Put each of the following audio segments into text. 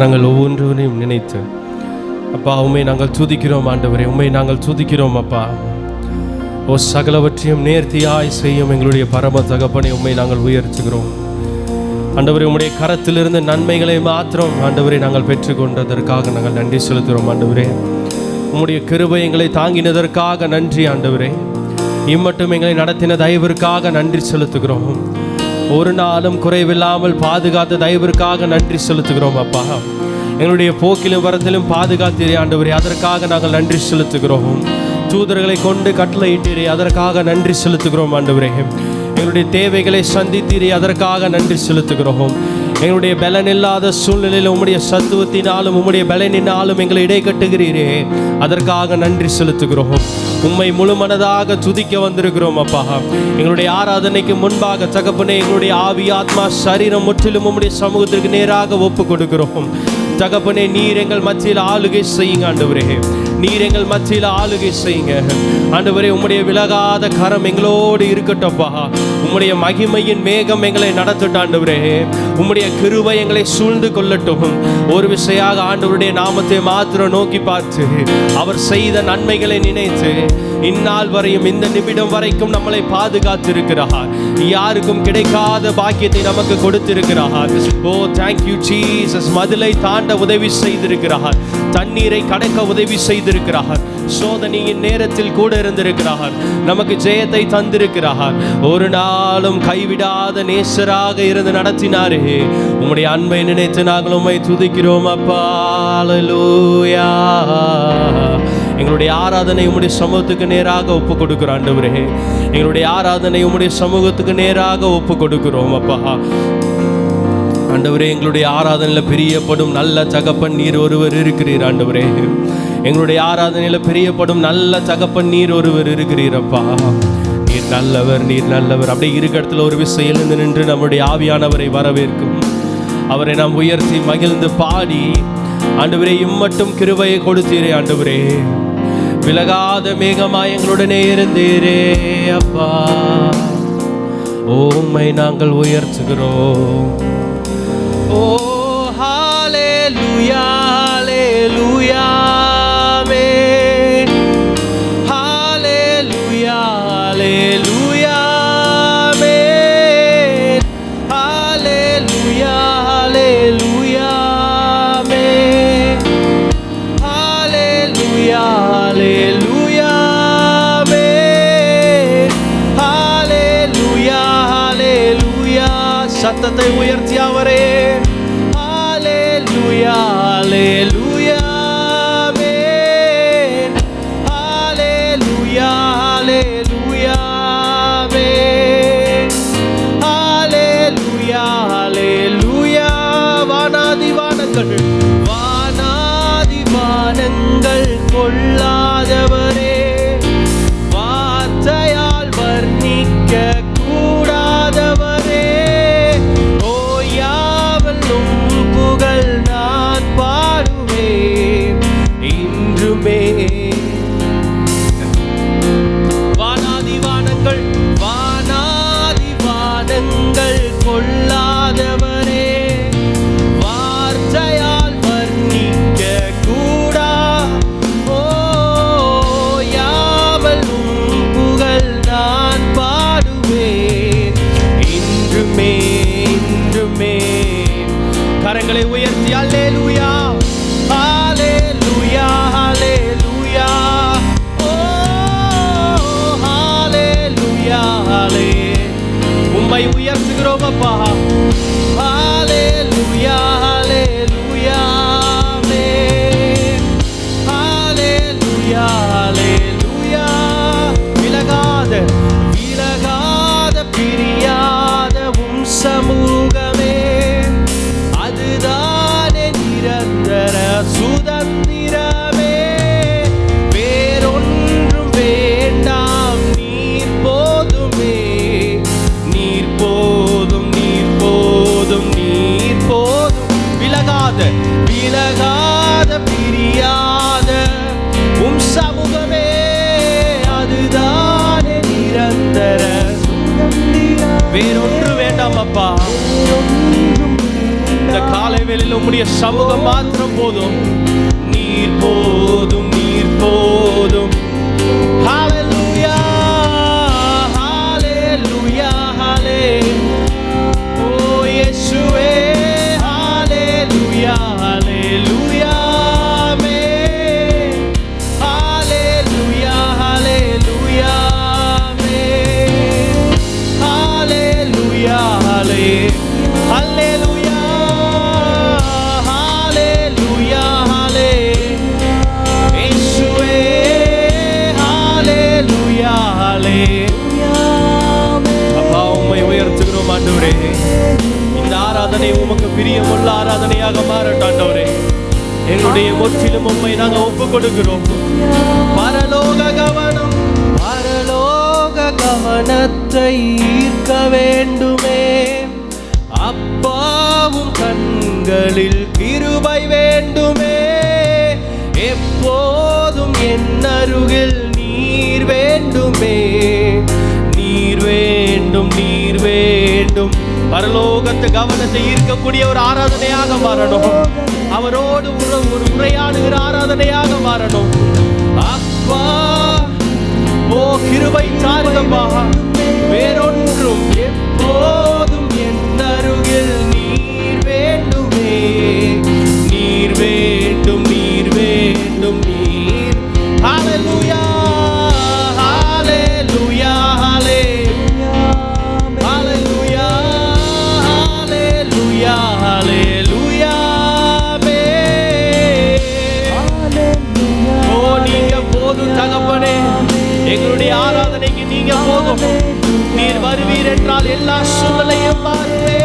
நாங்கள் ஒவ்வொன்றையும் நினைத்து அப்பா உம்மை நாங்கள் துதிக்கிறோம் ஆண்டவரே, உம்மை நாங்கள் துதிக்கிறோம் அப்பா. ஓ சகலவற்றையும் நேர்த்தியாய் செய்யும் எங்களுடைய பரம தகப்பனை உம்மை நாங்கள் உயர்த்துகிறோம் ஆண்டவரே. உம்முடைய கரத்திலிருந்து நன்மைகளை மாத்திரம் ஆண்டவரை நாங்கள் பெற்றுக்கொண்டதற்காக நாங்கள் நன்றி செலுத்துகிறோம் ஆண்டவரே. உம்முடைய கிருபை எங்களை தாங்கினதற்காக நன்றி ஆண்டவரே. இம்மட்டும் எங்களை நடத்தின தயவிற்காக நன்றி செலுத்துகிறோம். ஒரு நாளும் குறைவில்லாமல் பாதுகாத்த தயவிற்காக நன்றி செலுத்துகிறோம் அப்பா. எங்களுடைய போக்கிலும் வரத்திலும் பாதுகாத்தீரே ஆண்டவரே, அதற்காக நாங்கள் நன்றி செலுத்துகிறோம். தூதர்களை கொண்டு கட்டளையிட்டீரே, அதற்காக நன்றி செலுத்துகிறோம் ஆண்டவரே. எங்களுடைய தேவைகளை சந்தித்தீரே, அதற்காக நன்றி செலுத்துகிறோம். எங்களுடைய பலன் இல்லாத சூழ்நிலையில் உம்முடைய சத்துவத்தினாலும் உம்முடைய பலனினாலும் எங்களை இடை கட்டுகிறீரே, அதற்காக நன்றி செலுத்துகிறோம். உம்மை முழு மனதாக துதிக்க வந்திருக்கிறோம் அப்பா. எங்களுடைய ஆராதனைக்கு முன்பாக தகப்பனே, எங்களுடைய ஆவி ஆத்மா சரீரம் முற்றிலும் உம்முடைய சமூகத்திற்கு நேராக ஒப்பு கொடுக்கிறோம் தகப்பனே. நீர் எங்கள் மத்தியில் ஆளுகை செய்யுங்க ஆண்டவரே, நீர் எங்கள் மத்தியில் ஆளுகை செய்யுங்க ஆண்டவரே. உம்முடைய விலகாத கரம் எங்களோடு இருக்கட்டப்பா. உம்முடைய மகிமையின் மேகம் எங்களை நடத்தட்டும் ஆண்டவரே. உம்முடைய கிருபை எங்களை சூழ்ந்து கொள்ளட்டும். ஒரு விசையாக ஆண்டவருடைய நாமத்தை மாத்திரம் நோக்கி பார்த்து அவர் செய்த நன்மைகளை நினைத்து இந்நாள் வரையும் இந்த நிமிடம் வரைக்கும் நம்மளை பாதுகாத்திருக்கிறார். யாருக்கும் கிடைக்காத பாக்கியத்தை நமக்கு கொடுத்திருக்கிறார். ஓ தேங்க்யூ ஜீசஸ். மதிலை தாண்ட உதவி செய்திருக்கிறார், தண்ணீரை கடக்க உதவி செய்திருக்கிறார், சோதனையின் நேரத்தில் கூட இருந்திருக்கிறார், நமக்கு ஜெயத்தை தந்திருக்கிறார். ஒரு நாளும் கைவிடாத நேசராக இருந்து நடத்தினாரே. உம்முடைய அன்பை நினைத்து நாங்கள் உம்மை துதிக்கிறோம் அப்பா. அல்லேலூயா. எங்களுடைய ஆராதனை உம்முடைய சமூகத்துக்கு நேராக ஒப்பு கொடுக்கிறோம் ஆண்டவரே. எங்களுடைய ஆராதனை உம்முடைய சமூகத்துக்கு நேராக ஒப்பு கொடுக்கிறோம் அப்பா. ஆண்டவரே, எங்களுடைய ஆராதனையில் பிரியப்படும் நல்ல தகப்பன் நீர் ஒருவர் இருக்கிறீர் ஆண்டவரே. எங்களுடைய ஆராதனையில் பிரியப்படும் நல்ல தகப்பன் நீர் ஒருவர் இருக்கிறீரப்பா. நீர் நல்லவர், நீர் நல்லவர். அப்படியே இருக்க இடத்துல ஒரு விசை எழுந்து நின்று நம்முடைய ஆவியானவரை வரவேற்கும். அவரை நாம் உயர்த்தி மகிழ்ந்து பாடி ஆண்டவரே, இம்மட்டும் கிருபையை கொடுத்தீரே ஆண்டவரே. விலகாத மேகமாய் எங்களுடனே இருந்தீரே அப்பா. உம்மை நாங்கள் உயர்த்துகிறோம். ஓ ஹalleluya hallelujah amen hallelujah hallelujah amen hallelujah hallelujah amen hallelujah hallelujah amen hallelujah hallelujah. சத்தத்தை உயர்த்தி அவரே hallelujah hallelujah amen hallelujah hallelujah amen hallelujah hallelujah. வானாதி வானங்கள் வானாதி வானங்கள் கொள்ளாதவரே, வார்த்தையால் வர்ணிக்க கூடாதவரே, புகழ் நான் பாடுவேன் இன்றுமே. வானாதி வானங்கள் வானாதி வானங்கள் கொள்ளாதவரே, வார்த்தையால் வர்ணிக்க கூடா ஓ யாவலும் புகழ் நான் பாடுவேன் இன்றுமே இன்றுமே. கரங்களை உயர்த்தி அல்லேலூயா ஹalleluya hallelujah ஓ ஹalleluya hallelujah. உம்மை உயர்த்துகிறோம் அப்பா. ஹalleluya hallelujah amen hallelujah hallelujah. விலகாத விலகாத பிரியாத உம் சமூகமே, அதுதானே நிரந்தர சுதந்திரமே. வேறொன்றும் வேண்டாம், நீர் போதுமே, நீர் போதும், நீர் போதும், நீர் போதும். விலகாத விலகாத பிரியாத உம் சமூகமே, அதுதானே நிரந்தர சுதந்திரம். வேறொன்று வேண்டாம் அப்பா. இந்த காலை வேளையில் உம்முடைய சமூகம் மாத்திரம் போதும். நீர் போதும், நீர் போதும். ஹalleluya, ஹalleluya, ஹalleluya. ஓ இயேசுவே, ஹalleluya, ஹalleluya. ஆமென். ஹalleluya, ஹalleluya. ஆமென். ஹalleluya, ஹalleluya. ஆண்டவரே, இந்த ஆராதனை உமக்கு பிரியமுள்ள ஆராதனையாக மாறட்டும் ஆண்டவரே. எங்களுடைய முற்றிலும் உம்மை நாங்கள் ஒப்புக் கொடுக்கிறோம். பரலோக கவனம், பரலோக கவனத்தை ஈர்க்க வேண்டுமே. அப்பாவும் கண்களில் கிருபை வேண்டுமே. எப்போதும் என் அருகில் நீர் வேண்டுமே. நீர் வேண்டும், நீர் வேண்டும். பரலோகத்து கவனத்தை ஈர்க்கக்கூடிய ஒரு ஆராதனையாக மாறணும். அவரோடு ஒரு உரையாடுகிற ஆராதனையாக மாறணும். அப்பா, ஓ கிருபை தாருங்கப்பா. வேறொன்றும் எப்போதும் என் அருகில் நீர் வேண்டுமே. நீர் வேண்டும், நீர் வேண்டும், நீர். ஹalleluya, ஹalleluya, ஹalleluya, ஹalleluya, ஹalleluya. ஓ நீங்க போதும் தகப்பனே, எங்களுடைய ஆராதனைக்கு நீங்க போதும். நீர் வருவீர் என்றால் எல்லா சூழ்நிலையும் மாறுவே.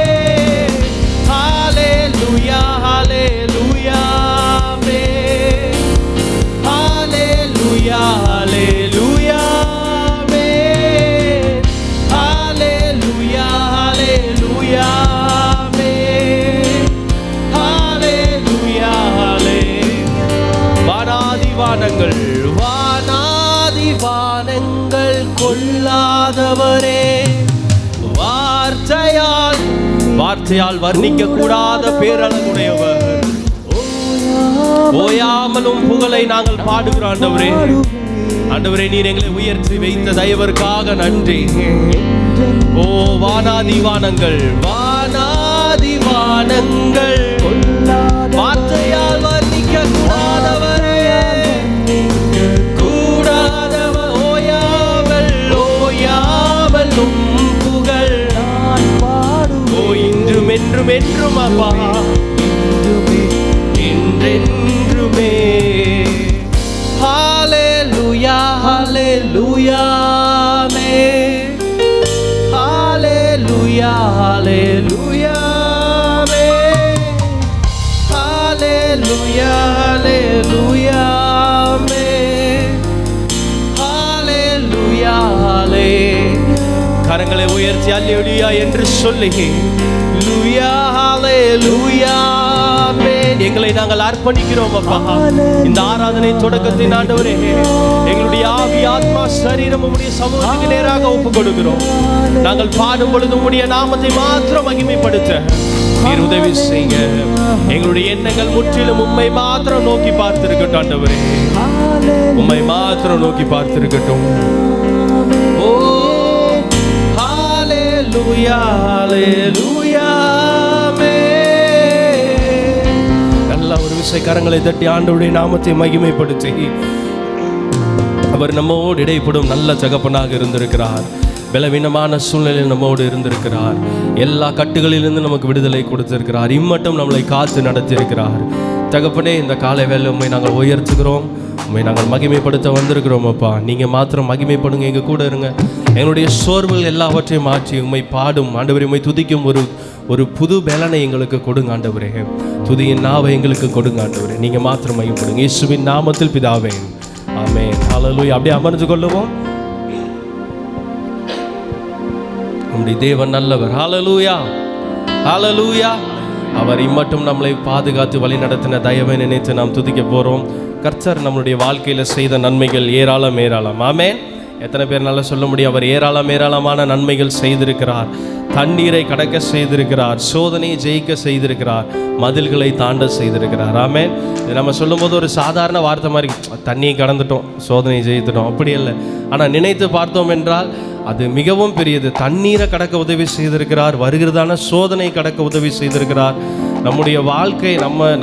ஹalleluya, ஹalleluya, ஹalleluya, ஹalleluya, ஹalleluya, ஹalleluya, ஹalleluya. வானாதி வானங்கள், வானாதி வானங்கள் கொள்ளாதவரே, வார்த்தையால் வர்ணிக்க கூடாத பேரழகுடையவர். ஓயாமலும் புகழை நாங்கள் பாடுகிறோம் ஆண்டவரே. ஆண்டவரே, நீர் எங்களை உயர்த்தி வைத்த தயவருக்காக நன்றி. ஓ வானாதி வானங்கள், வானாதி வானங்கள் வார்த்தையால் வர்ணிக்க கூடாதவரே, கூடாதவர். ஓயாமலும் புகழ் ஓ இன்றும் என்றும் என்றும் அப்பா, என்றென்றுமே. ஹalleluya, ஹalleluya, ஹalleluya, ஹalleluya, ஹalleluya, ஹalleluya, ஹalleluya, கரங்களை உயர்த்தி அல்லேலூயா என்று சொல்லி லூயா, ஹalleluya, எங்களை நாங்கள் அர்ப்பணிக்கிறோம் அப்பா. இந்த ஆராதனை தொடக்கத்தின் ஆண்டவரே, எங்களுடைய ஆவி, ஆத்மா, சரீரம் உம்முடைய சமூகத்துக்கு நேராக ஒப்புக் கொடுக்கிறோம். நாங்கள் பாடும் பொழுது உம்முடைய நாமத்தை மாத்திரம் மகிமைப்படுத்த நீர் உதவி செய்யுங்க. எங்களுடைய எண்ணங்கள் முற்றிலும் உம்மை மாத்திரம் நோக்கி பார்த்திருக்கட்டும் ஆண்டவரே. உம்மை மாத்திரம் நோக்கி பார்த்திருக்கட்டும். ஓ ஹalleluya, ஹalleluya. ஒரு விசை கரங்களை தட்டி ஆண்டவருடைய நாமத்தை மகிமைப்படுத்தி, அவர் நம்மோடு இடைப்படும் நல்ல தகப்பனாக இருந்திருக்கிறார். பலவீனமான சூழ்நிலையில் நம்மோடு இருந்திருக்கிறார். எல்லா கட்டுகளிலிருந்து நமக்கு விடுதலை கொடுத்திருக்கிறார். இம்மட்டும் நம்மளை காத்து நடத்தியிருக்கிறார். தகப்பனே, இந்த காலை வேளை உண்மை நாங்கள் உயர்த்துகிறோம். உண்மை நாங்கள் மகிமைப்படுத்த வந்திருக்கிறோம் அப்பா. நீங்கள் மாத்திரம் மகிமைப்படுங்க, எங்கள் கூட இருங்க. எங்களுடைய சோர்வுகள் எல்லாவற்றையும் மாற்றி உண்மை பாடும் ஆண்டவரை, உண்மை துதிக்கும் ஒரு புது பலனை எங்களுக்கு கொடுங்க ஆண்டவரே. துதியின் நாவை எங்களுக்கு கொடுங்க ஆண்டவரே. நீங்கள் மாத்திரம் மகிமைப்படுங்க. இயேசுவின் நாமத்தில் பிதாவே, ஆமென். ஹல்லேலூயா. அப்படியே அமர்ந்து கொள்ளுவோம். நம்முடைய தேவன் நல்லவர். ஹல்லேலூயா, ஹல்லேலூயா. அவர் இம்மட்டும் நம்மளை பாதுகாத்து வழி நடத்தின தயவை நினைத்து நாம் துதிக்க போகிறோம். கர்த்தர் நம்மளுடைய வாழ்க்கையில் செய்த நன்மைகள் ஏராளம் ஏராளம். ஆமென். எத்தனை பேர் நல்லா சொல்ல முடியும்? அவர் ஏராளமான நன்மைகள் செய்திருக்கிறார். தண்ணீரை கடக்க செய்திருக்கிறார், சோதனையை ஜெயிக்க செய்திருக்கிறார், மதில்களை தாண்ட செய்திருக்கிறார். ஆமென். இது நம்ம சொல்லும்போது ஒரு சாதாரண வார்த்தை மாதிரி, தண்ணியை கடந்துட்டோம், சோதனையை ஜெயித்துட்டோம், அப்படி இல்லை. ஆனால் நினைத்து பார்த்தோம் என்றால் அது மிகவும் பெரியது. தண்ணீரை கடக்க உதவி செய்திருக்கிறார், வருகிறதான சோதனை கடக்க உதவி செய்திருக்கிறார். நம்முடைய வாழ்க்கை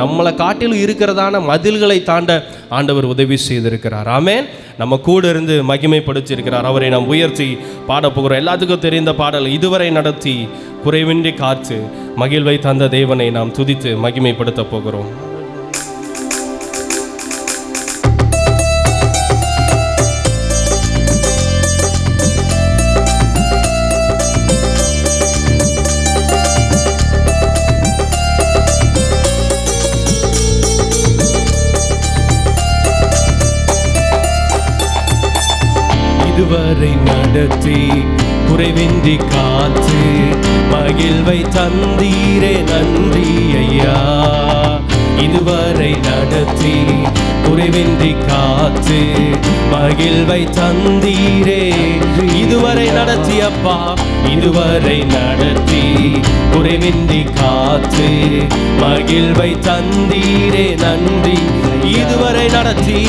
நம்மளை காட்டிலும் இருக்கிறதான மதில்களை தாண்ட ஆண்டவர் உதவி செய்திருக்கிறார். ஆமென். நம்ம கூட இருந்து மகிமைப்படுத்தியிருக்கிறார். அவரை நாம் உயர்த்தி பாடப்போகிறோம். எல்லாத்துக்கும் தெரிந்த பாடல், இதுவரை நடத்தி குறைவின்றி காத்து மகிழ்வை தந்த தேவனை நாம் துதித்து மகிமைப்படுத்த போகிறோம். இதுவரை நடத்தி குறைவின்றி காத்து மகிழ்வை தந்தீரே நன்றி ஐயா. இதுவரை நடத்தி குறைவின்றி காத்து மகிழ்வை தந்தீரே. இதுவரை நடத்தி அப்பா, இதுவரை நடத்தி குறைவின்றி காத்து மகிழ்வை தந்தீரே நன்றி. இதுவரை நடத்தி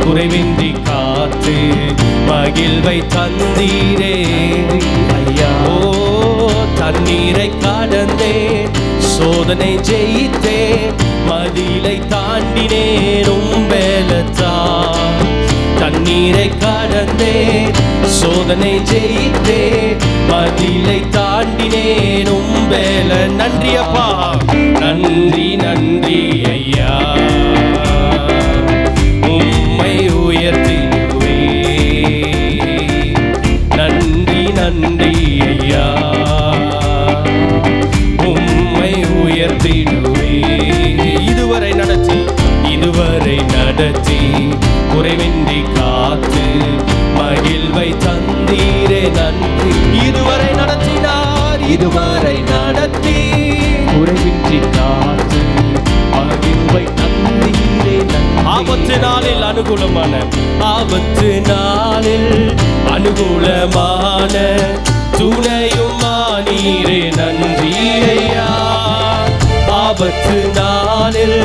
குறைவின்றி காத்து மகிழ்வை தந்தீரே ஐயா. ஓ, தண்ணீரை கடந்தேன், சோதனை ஜெயித்தேன், மதிலை தாண்டினேன் உம்பேலத்தா. தண்ணீரை கடந்தேன், சோதனை ஜெயித்தேன், மதிலை தாண்டினேன் உம்பேல. நன்றி அப்பா, நன்றி நன்றி ஐயா. உம்மை உயர்த்திடுவே, நன்றி நன்றி ஐயா. உம்மை உயர்த்திடுவே. இதுவரை நடத்தி குறைவின்றி காத்து மகிழ்வை தந்தீரே நன்றி. இதுவரை நடத்தினார், இதுவரை நடத்தி குறைவின்றி காத்து மகிழ்வை தந்தீரே நன்றி. ஆபத்து நாளில் அனுகூலமான துணையும் மானீரே நன்றி ஐயா. ஆபத்து நாளில்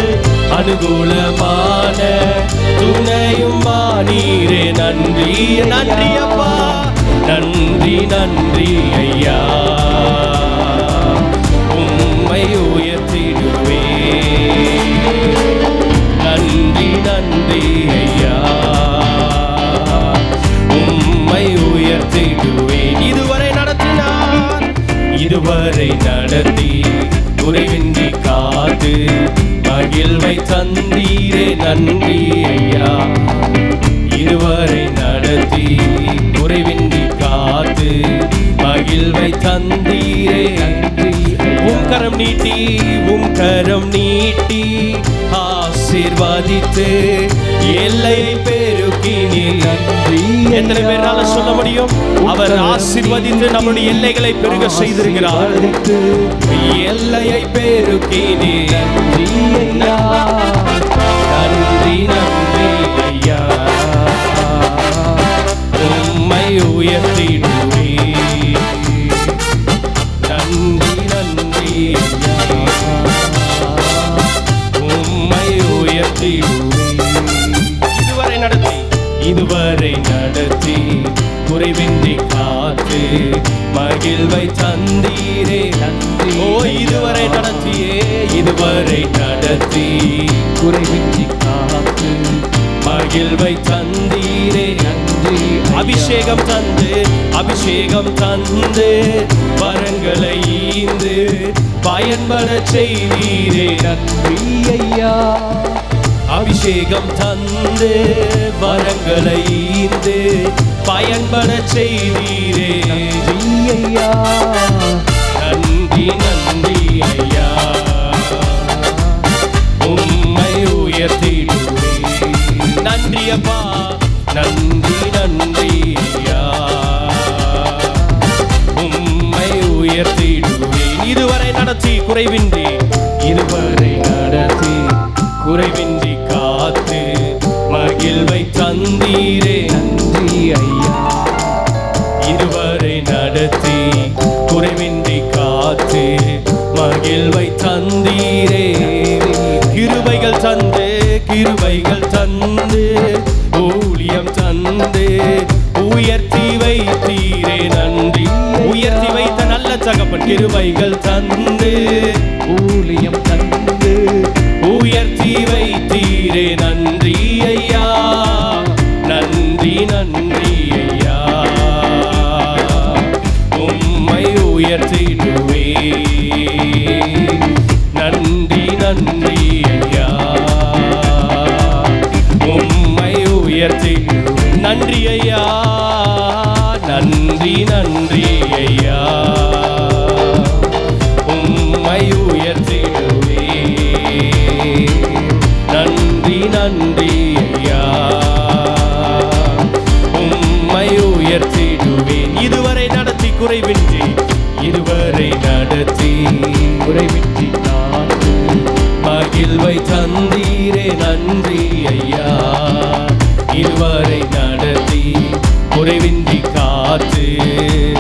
அனுகூலமான துணையும் மானீரே நன்றி. நன்றி அப்பா, நன்றி நன்றி ஐயா. உம்மை உயர்த்திடுவே, நன்றி நன்றி ஐயா. உம்மை உயர்த்திடுவேன். இதுவரை நடத்தி குறைவின்றி காத்து மகிழ்வை தந்தீரே நன்றி ஐயா. இதுவரை நடத்தி குறைவின்றி காத்து மகிழ்வை தந்தீரே நன்றி. உம் கரம் நீட்டி ஆசீர்வதித்து எல்லை பெருக்கினீர் நன்றி. எத்தனை பேரால சொல்ல முடியும்? அவர் ஆசீர்வதித்து நம்முடைய எல்லைகளை பெருக செய்திருக்கிறார். எல்லையை பெருக்கினீர் நன்றி ஐயா. நன்றி நன்றி ஐயா. உம்மை உயர்த்திடுவே, நன்றி நன்றி ஐயா. உம்மை உயர்த்திடுவே. இதுவரை நடத்தி குறைவின்றி காத்து மகிழ்வை தந்தீரே நன்றி. ஓ, இதுவரை நடத்தி குறைவின்றி காத்து மகிழ்வை தந்தீரே நன்றி. அபிஷேகம் தந்து வரங்களை ஈந்து பயன்பட செய்தீரே நன்றி ஐயா. அபிஷேகம் தந்து வரங்களை ஈந்து பயன்பட செய்தீரே நன்றி ஐயா. நன்றி நன்றி ஐயா. உம்மை உயர்த்திடுவே, நன்றி அப்பா, நன்றி நன்றி ஐயா. உம்மை உயர்த்திடுவேன். இதுவரை நடத்தி குறைவின்றி காத்து மகிழ்வை தந்தீரே கிருபைகள் தந்து கிருபைகள் தந்து ஊழியம் தந்து உயர்த்தி வைத்தீரே நன்றி. உயர்த்தி வைத்த நல்ல தகப்பன். கிருபைகள் தந்து ஊழியம் தந்து உயர்த்தி வைத்தீரே நன்றி ஐயா, நன்றி நன்றி ஐயா. உம்மை உயர்த்திடுவே நன்றி நன்றி ஐயா, உம்மை உயர்த்திடுவே நன்றி ஐயா, நன்றி நன்றி ஐயா, உம்மை உயர்த்திடுவே நன்றி நன்றி ஐயா, உம்மை உயர்த்திடுவேன். இதுவரை நடத்தி குறைவின்றி, இதுவரை நடத்தி குறைவின்றி நான் மகிழ்வை தந்தீரே நன்றி ஐயா. இதுவரை நடத்தி குறைவின்றி காத்து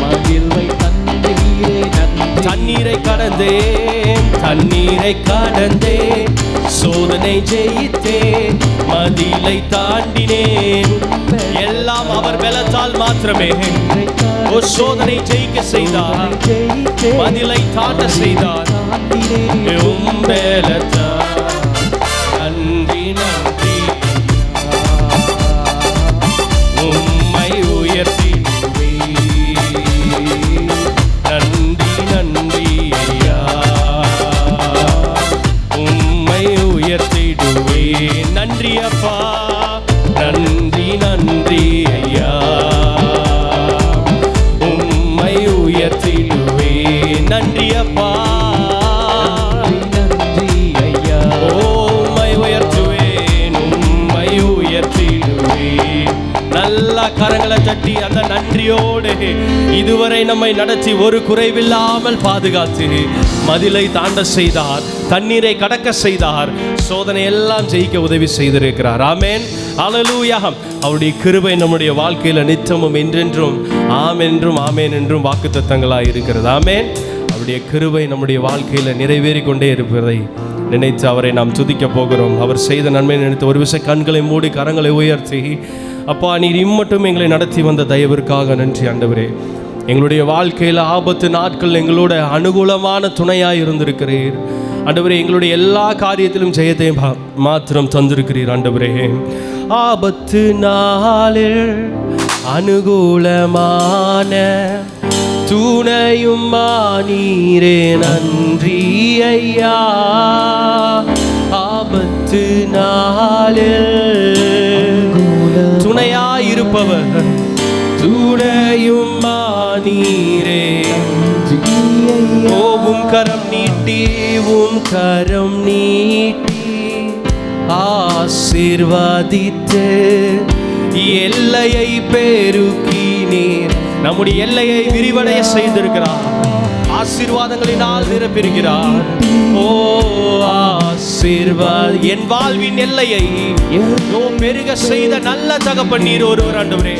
மகிழ்வை தந்தீரே நன்றி. தண்ணீரை கடந்தேன், தண்ணீரை கடந்தேன், சோதனை ஜெயித்தேன், மதிலை தாண்டினேன். எல்லாம் அவர் பலத்தால் மாத்திரமே. ஒரு சோதனை ஜெயிக்க செய்தார், மதிலை தாண்ட செய்தார். உம் பலத்தால் நன்றி நன்றி, உம்மை உயர்த்தி நன்றி நன்றி ஐயா, உம்மை உயர்த்திடுவே நன்றி அப்பா, நன்றி நன்றி ஐயா, உம்மை உயர்த்திடுவே நன்றி அப்பா, நன்றி ஐயா. உம்மை உயர்த்துவேன், உம்மை உயர்த்திடுவேன். நல்ல கரங்களை தட்டி அந்த நன்றியோடு இதுவரை நம்மை நடத்தி ஒரு குறைவில்லாமல் பாதுகாத்து மதிலை தாண்ட செய்தார், தண்ணீரை கடக்க செய்தார், சோதனை எல்லாம் ஜெயிக்க உதவி செய்திருக்கிறார். ஆமென், அல்லேலூயா. அவருடைய கிருபை நம்முடைய வாழ்க்கையில நித்தமும் என்றென்றும் ஆம் என்றும் ஆமேன் என்றும் வாக்குத்தத்தங்களாய் இருக்கிறது. ஆமென். அவருடைய கிருபை நம்முடைய வாழ்க்கையில நிறைவேறி கொண்டே இருப்பதை நினைத்து அவரை நாம் துதிக்க போகிறோம். அவர் செய்த நன்மை நினைத்து ஒரு விஷயம் கண்களை மூடி கரங்களை உயர்த்தி, அப்பா நீர் இம்மட்டும் எங்களை நடத்தி வந்த தயவிற்காக நன்றி ஆண்டவரே. எங்களுடைய வாழ்க்கையில் ஆபத்து நாட்கள் எங்களோட அனுகூலமான துணையாய் இருந்திருக்கிறீர் ஆண்டவரே. எங்களுடைய எல்லா காரியத்திலும் ஜெயத்தை மாத்திரம் தந்திருக்கிறீர் ஆண்டவரே. ஆபத்து நாளில் அனுகூலமான துணையும் நீரே நன்றி ஐயா. ஆபத்து நாளில் துணையாயிருப்பவர் துணையும் நீரே. ஓவும் கரம் நீட்டி, உம் கரம் நீட்டி ஆசீர்வதித்து எல்லையை பெருக்கினீர். நம்முடைய எல்லையை விரிவடைய செய்திருக்கிறார், ஆசீர்வாதங்களினால் நிரப்பியிருக்கிறார். ஓ ஆசீர்வாத என் வாழ்வின் எல்லையை பெருக செய்த நல்ல தகப்பன் நீர் ஒருவர் ஆண்டவரே.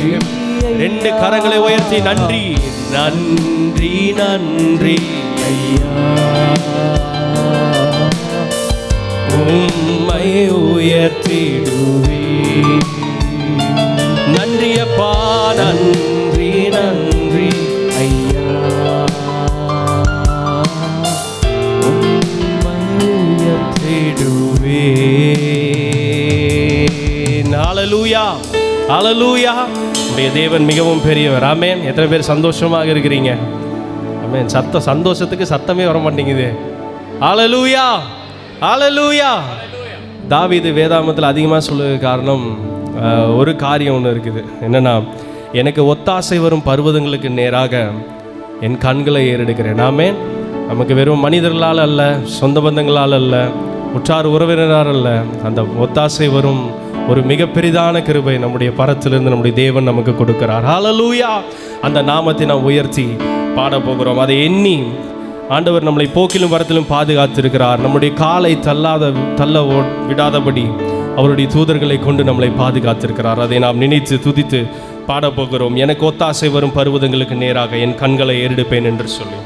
ரெண்டு கரங்களை உயர்த்தி நன்றி நன்றி நன்றி ஐயா, உம்மை உயர்த்திடுவே நன்றி அப்பா, நன்றி நன்றி ஐயா, உம்மை உயர்த்திடுவே. ஹல்லேலூயா, ஹல்லேலூயா. உடைய தேவன் மிகவும் பெரியவர். ஆமென். எத்தனை பேர் சந்தோஷமாக இருக்கிறீங்க? ஆமென். சந்தோஷத்துக்கு சத்தமே வர மாட்டேங்குது. ஹல்லேலூயா, ஹல்லேலூயா. தாவீது வேதாகமத்தில் அதிகமாக சொல்லுற காரணம் ஒரு காரியம் ஒன்று இருக்குது. என்னன்னா, எனக்கு ஒத்தாசை வரும் பர்வதங்களுக்கு நேராக என் கண்களை ஏறெடுக்கிறேன். ஆமென். நமக்கு வெறும் மனிதர்களால் அல்ல, சொந்த பந்தங்களால் அல்ல, உற்றார் உறவினரால் அல்ல, அந்த ஒத்தாசை வரும் ஒரு மிக பெரிதான கிருபை நம்முடைய பரத்திலிருந்து நம்முடைய தேவன் நமக்கு கொடுக்கிறார். ஹல்லேலூயா. அந்த நாமத்தை நாம் உயர்த்தி பாட போகிறோம். அதை எண்ணி ஆண்டவர் நம்மளை போக்கிலும் வரத்திலும் பாதுகாத்திருக்கிறார். நம்முடைய காலை தள்ள விடாதபடி அவருடைய தூதர்களை கொண்டு நம்மளை பாதுகாத்திருக்கிறார். அதை நாம் நினைத்து துதித்து பாட போகிறோம். எனக்கு ஒத்தாசை வரும் பர்வதங்களுக்கு நேராக என் கண்களை ஏறெடுப்பேன் என்று சொல்லி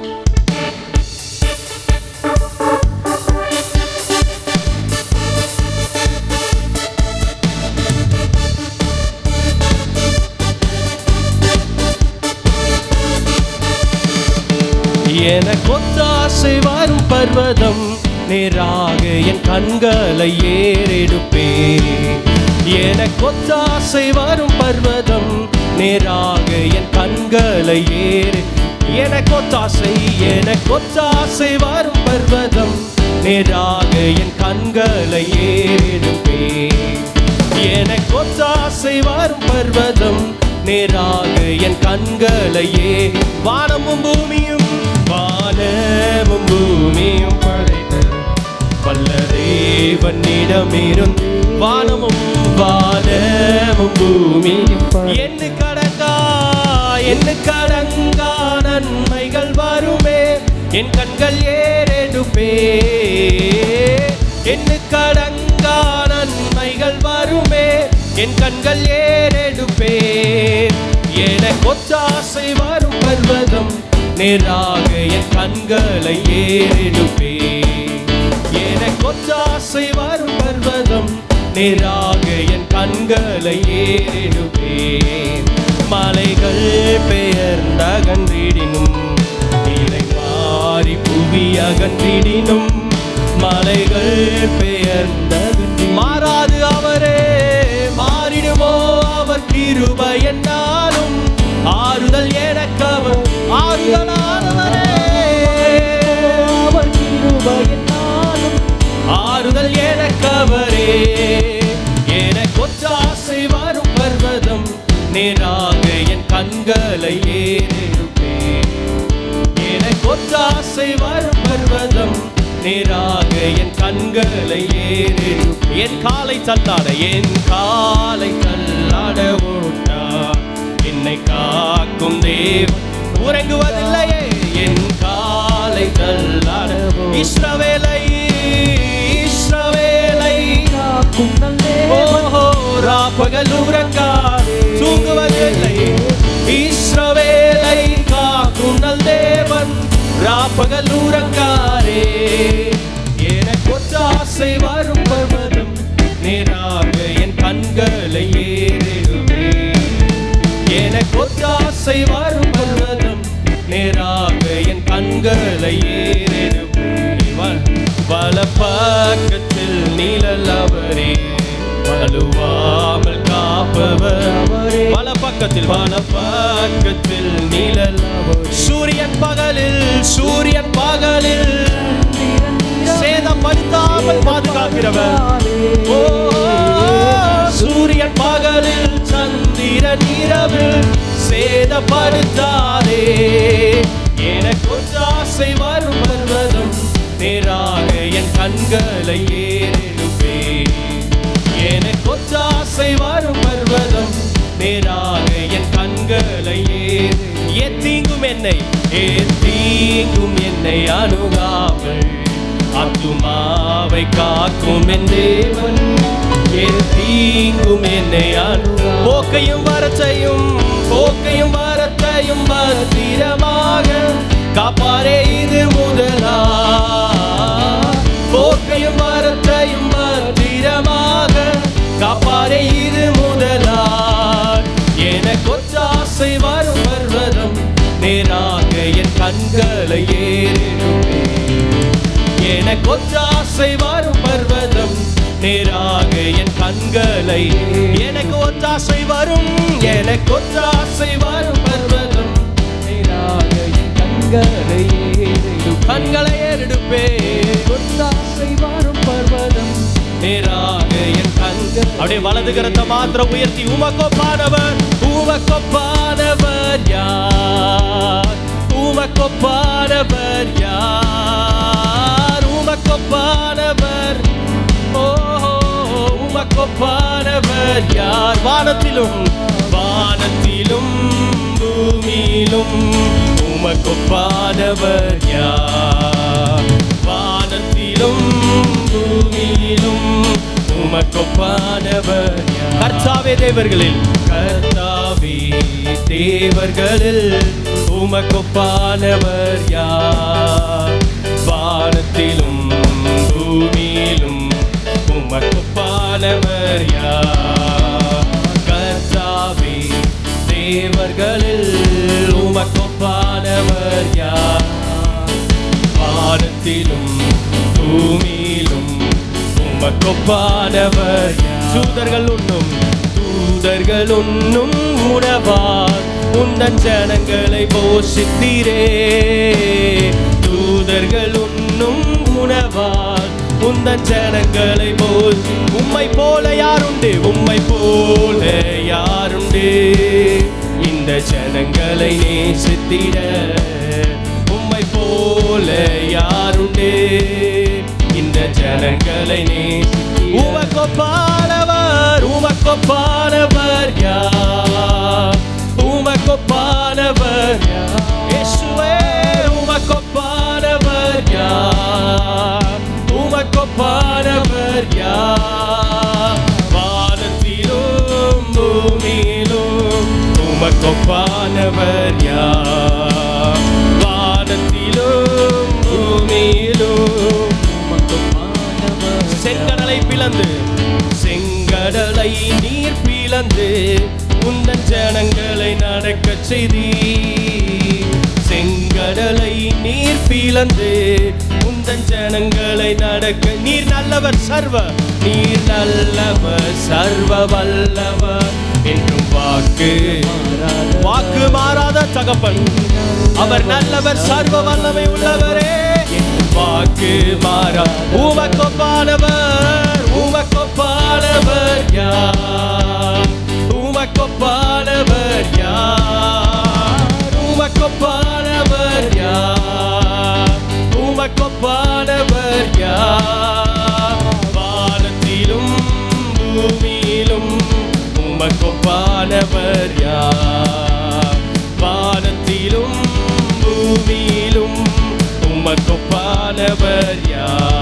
எனக்கொத்தாசை வரும் பர்வதம் நேராக என் கண்களை ஏறெடுப்பே. எனக்கொத்தாசை வரும் பர்வதம் நேராக என் கண்களை ஏறு. எனக்கொத்தாசை வரும் பர்வதம் நேராக என் கண்களை ஏறெடுப்பே. எனக்கொத்தாசை வரும் பர்வதம் நேராக என் கண்களையே. வானமும் பூமியும் படைத்த வல்ல தேவனிடமிருந்து வானமும் பூமியும் என்ன கடங்கா நன்மைகள் வருமே. என் கண்கள் ஏறெடுப்பே. என்ன கடங்கா நன்மைகள் வருமே. என் கண்கள் ஏறெடுப்பே. எனக்கொத்தாசை வரும் பர்வதம் நேராக என் கண்களை ஏறெடுப்பே. எனக்கொத்தாசை வரும் பர்வதம் நேராக என் கண்களை ஏறெடுப்பே. மலைகள் பெயர்ந்தகன்றிடினும் நீலை மாறி புவி அகன்றிடினும் மலைகள் பெயர்ந்தகன்றி மாறாது அவரே. மாறிடுமோ அவர் கிருபை என்னாலும் ஆறுதல் எனக்கவர் ஆறுதலானவரே. அவர் கிருபை என்னாலும் ஆறுதல் எனக்கவரே. எனக்கொத்தாசை வரும் பர்வதம் நேராக என் கண்களை ஏறெடுப்பே. எனக்கொத்தாசை வரும் பர்வதம் நேராக என் கண்களை ஏறெடுப்பே. என் காலை தள்ளாட ஓட்டா என்னை காக்கும் தேவன் உறங்குவதில்லையே. என் காலை தள்ளாட இஸ்ரவேலை காக்கும் ராப்பகல் உறங்காதே தூங்குவதில்லை. இஸ்ரவேலை காக்கும் நல் தேவன் ராப்பகல் உறங்காதே. எனக்கொத்தாசை வரும் பர்வதம் நேராக என் கண்களை ஏறெடுப்பே. எனக்கொத்தாசை வரும் பர்வதம் நேராக என் கண்களை ஏறெடுப்பே. வலப்பக்கத்தில் நிழல் அவரே. வலுவாமல் காப்பவர் அவரே. வலப்பக்கத்தில் நிழல் சூரியன் பகலில் சேதப்படுத்தாமல் பாதுகாக்கிறவர். சூரியன் பகலில் சந்திரன் இரவில் சேதப்படுத்தாதே. எனக்கொத்தாசை வரும் பர்வதம் நேராக என் கண்களை ஏறெடுப்பே. எனக்கொத்தாசை வரும் பர்வதம் நேராக என் கண்களை ஏறு. எத்தீங்கும் என்னை அணுகாமல் ஆத்துமாவை காக்கும் என் தேவன். எத்தீங்கும் என்னை போக்கையும் வரத்தையும் பத்திரமாக காப்பாரே. இது முதலா போக்கையும் வரத்தையும் பத்திரமாக காப்பாரே. இது முதலா எனக்கொத்தாசை வரும் பர்வதம் நேராக என் கண்களை ஏறெடுப்பே. எனக்கொத்தாசை வரும் பர்வதம் நேராக என் கண்களை. எனக்கொத்தாசை வரும் பர்வதம் நேராக என் கண்களை ஏறெடுப்பே. ஒத்தாசை வரும் பர்வதம் நேராக என் கண்கள். அப்படியே வலது கரத்தை மாத்திரம் உயர்த்தி உமக்கொப்பானவர் யார்? உமக்கொப்பானவர் யார்? உமக்கொப்பானவர் உமக்கொப்பானவர் யார்? வானத்திலும் பூமியிலும் உமக்கொப்பானவர் யார்? வானத்திலும் பூமியிலும் உமக்கொப்பானவர் யார்? கர்த்தாவே தேவர்களில் உமக்கொப்பானவர் யார்? வானத்திலும் பூமியிலும் உமக்கொப்பானவர் யார்? கர்த்தாவே தேவர்களில் உமக்கொப்பானவர் யார்? உமக்கொப்பானவர் தூதர்கள் உண்ணும் உணவால் உந்தன் ஜனங்களை போஷித்தீரே. தூதர்கள் உண்ணும் உணவால் உந்தன் ஜனங்களை உம்மை போல யாருண்டு, உம்மை போல யாருண்டு இந்த ஜனங்களை நேசித்திட. உம்மை போல யாருண்டு இந்த ஜனங்களை உமக்கொப்பானவர் யார், உமக்கொப்பானவர் இயேசுவே, உமக்கொப்பானவர் யார், உமக்கொப்பானவர் யார். வானத்திலும் பூமியிலும் உமக்கொப்பானவர் யார், வானத்திலும் பூமியிலும் செங்கடலை பிளந்து செங்கடலை நீர் பிளந்து உந்தன் ஜனங்களை நடக்கச் செய்தி. செங்கடலை நீர் பிளந்து உந்தன் ஜனங்களை நடக்க. நீர் நல்லவர் சர்வ வல்லவர் என்றும் வாக்கு மாறாத தகப்பன். அவர் நல்லவர் சர்வ வல்லமை உள்ளவரே, வாக்கு மாறா. உமக்கொப்பானவர் யார், உமக்கொப்பானவர் யார், உமக்கொப்பானவர் யார், உமக்கொப்பானவர் யார். வானத்திலும் பூமியிலும் உமக்கொப்பானவர் யார், வானத்திலும் பூமியிலும் உமக்கொப்பானவர் யார்.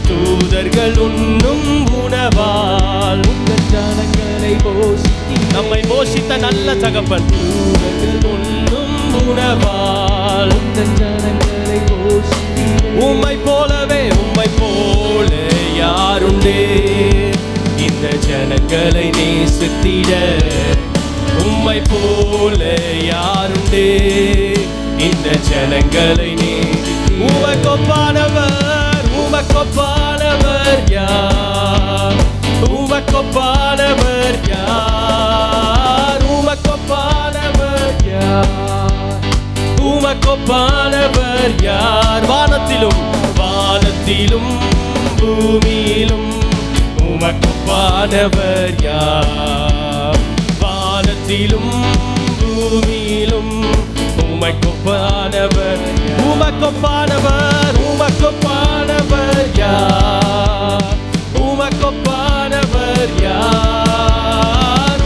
தூதர்கள் உண்ணும் உணவால் உங்கள் ஜனங்களை நம்மை போஷித்த நல்ல தகப்பன். தூதர்கள் உண்ணும் உணவால் உங்கள் ஜனங்களை உம்மை போல யாருண்டே இந்த ஜனங்களை நேசித்திட. உம்மை போல யாருண்டே இந்த ஜனங்களை உமக்கொப்பானவர் யார், உமக்கொப்பானவர் யார், உமக்கொப்பானவர் யார், உமக்கொப்பானவர் யார். வானத்திலும் பூமியிலும் உமக்கொப்பானவர் யார், வானத்திலும் பூமியிலும் உமக்கொப்பானவர் யார், உமக்கொப்பானவர் யார், உமக்கொப்பானவர் யார்,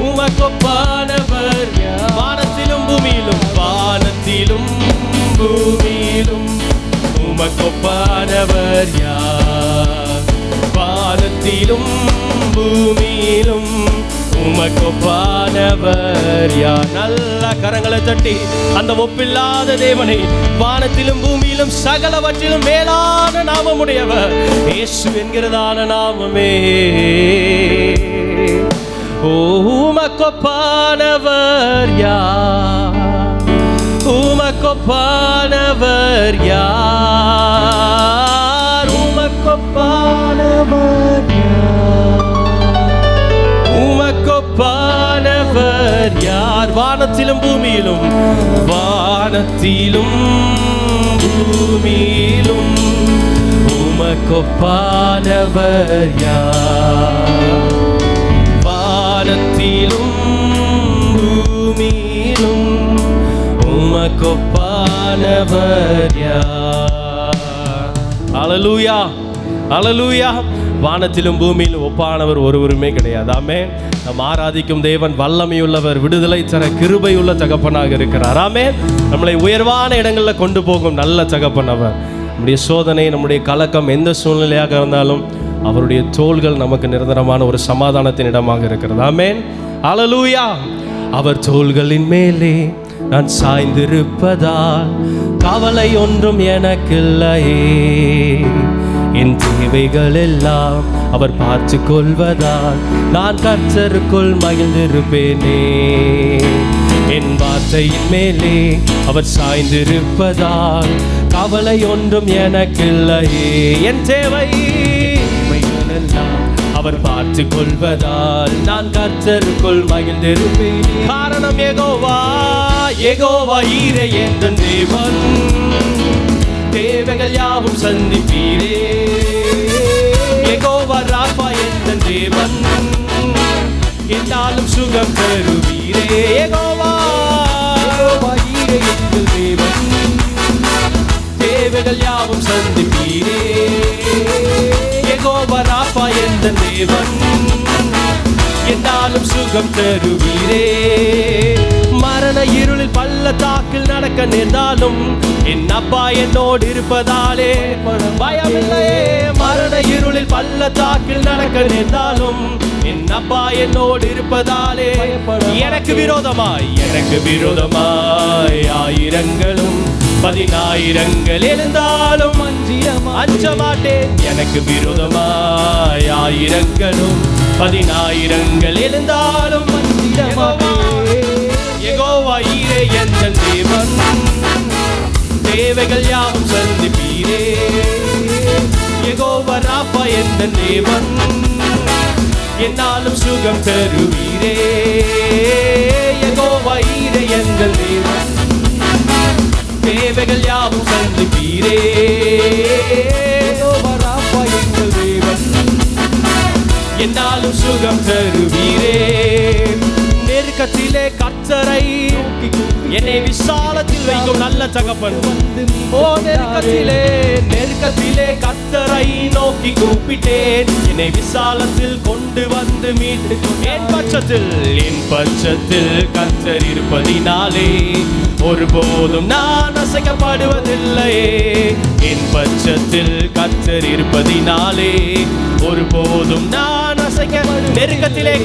உமக்கொப்பானவர் யார். வானத்திலும் பூமியிலும் உமக்கொப்பானவர் யார், வானத்திலும் பூமியிலும் உமக்கொப்பானவர் யார். நல்ல கரங்களை தட்டி அந்த ஒப்பில்லாத தேவனை, வானத்திலும் பூமியிலும் சகலவற்றிலும் மேலான நாமமுடையவர் இயேசு என்கிறதான நாமமே. உமக்கொப்பானவர் யார், உமக்கொப்பானவர் யார், உமக்கொப்பானவர் யார், உமக்கொப்பானவர் யார். வானத்திலும் பூமியிலும் உமக்கொப்பானவர் யார், வானத்திலும் பூமியிலும் உமக்கொப்பானவர் யார். அல்லேலூயா, அல்லேலூயா. வானத்திலும் பூமியிலும் ஒப்பானவர் ஒருவருமே கிடையாது. ஆமென். நாம் ஆராதிக்கும் தேவன் வல்லமையுள்ளவர், விடுதலை தர கிருபையுள்ள தகப்பனாக இருக்கிறார். ஆமென். நம்மளை உயர்வான இடங்களில் கொண்டு போகும் நல்ல தகப்பன் அவர். நம்முடைய சோதனை, நம்முடைய கலக்கம் எந்த சூழ்நிலையாக இருந்தாலும் அவருடைய தோள்கள் நமக்கு நிரந்தரமான ஒரு சமாதானத்தின் இடமாக இருக்கிறது. ஆமென். அல்லேலூயா. அவர் தோள்களின் மேலே நான் சாய்ந்திருப்பதால் கவலை ஒன்றும் எனக்கில்லையே. என் தேவைகள் எல்லாம் அவர் பார்த்து கொள்வதால் நான் கர்த்தருக்குள் மகிழ்ந்திருப்பேனே. என் வார்த்தையின் மேலே அவர் சாய்ந்திருப்பதால் கவலை ஒன்றும் எனக்கில்லையே. என் தேவை அவர் பார்த்து கொள்வதால் நான் கர்த்தருக்குள் மகிழ்ந்திருப்பேன். காரணம் யெகோவா, யெகோவா ஈரே என் தேவன், தேவைகள் யாவும் சந்திப்பீரே. யெகோவா ராஃபா என் தேவன், என்னாலும் சுகம் தருவீரே. யெகோவா ஈரே என் தேவன், தேவைகள் யாவும் சந்திப்பீரே. யெகோவா ராஃபா என் தேவன், என்னாலும் சுகம் தருவீரே. மரண இருளில் பள்ளத்தாக்கில் நடக்க நேர்ந்தாலும் என் அப்பா என்னோடு இருப்பதாலே பயமில்லையே. மரண இருளில் பள்ளத்தாக்கில் நடக்க நேர்ந்தாலும் என் அப்பா என்னோடு இருப்பதாலே எனக்கு விரோதமாய் ஆயிரங்களும் 10,000 எழுந்தாலும் அஞ்ச மாட்டேன். எனக்கு விரோதமாய் ஆயிரங்களும் 10,000 எழுந்தாலும் யெகோவா ஈரே என் தேவன், தேவைகள் யாவும் சந்திப்பீரே. யெகோவா ராஃபா என் தேவன், என்னாலும் சுகம் தருவீரே. யெகோவா ஈரே என் தேவன், தேவைகள் யாவும் சந்திப்பீரே. யெகோவா ராஃபா என் தேவன், என்னாலும் சுகம் தருவீரே. நெருக்கத்திலே கர்த்தரை என்னை விசாலத்தில் வைக்கும் நல்ல தகப்பன். ஓ நெருக்கத்திலே கர்த்தரை நோக்கி கூப்பிட்டேன், என்னை விசாலத்தில் கொண்டு வந்து மீட்டு. என் பட்சத்தில் கர்த்தர் இருப்பதினாலே ஒருபோதும் நான் அசைக்கப்படுவதில்லையே. என் பட்சத்தில் கர்த்தர் இருப்பதினாலே ஒருபோதும் நான் அசைக்க. நெருக்கத்திலே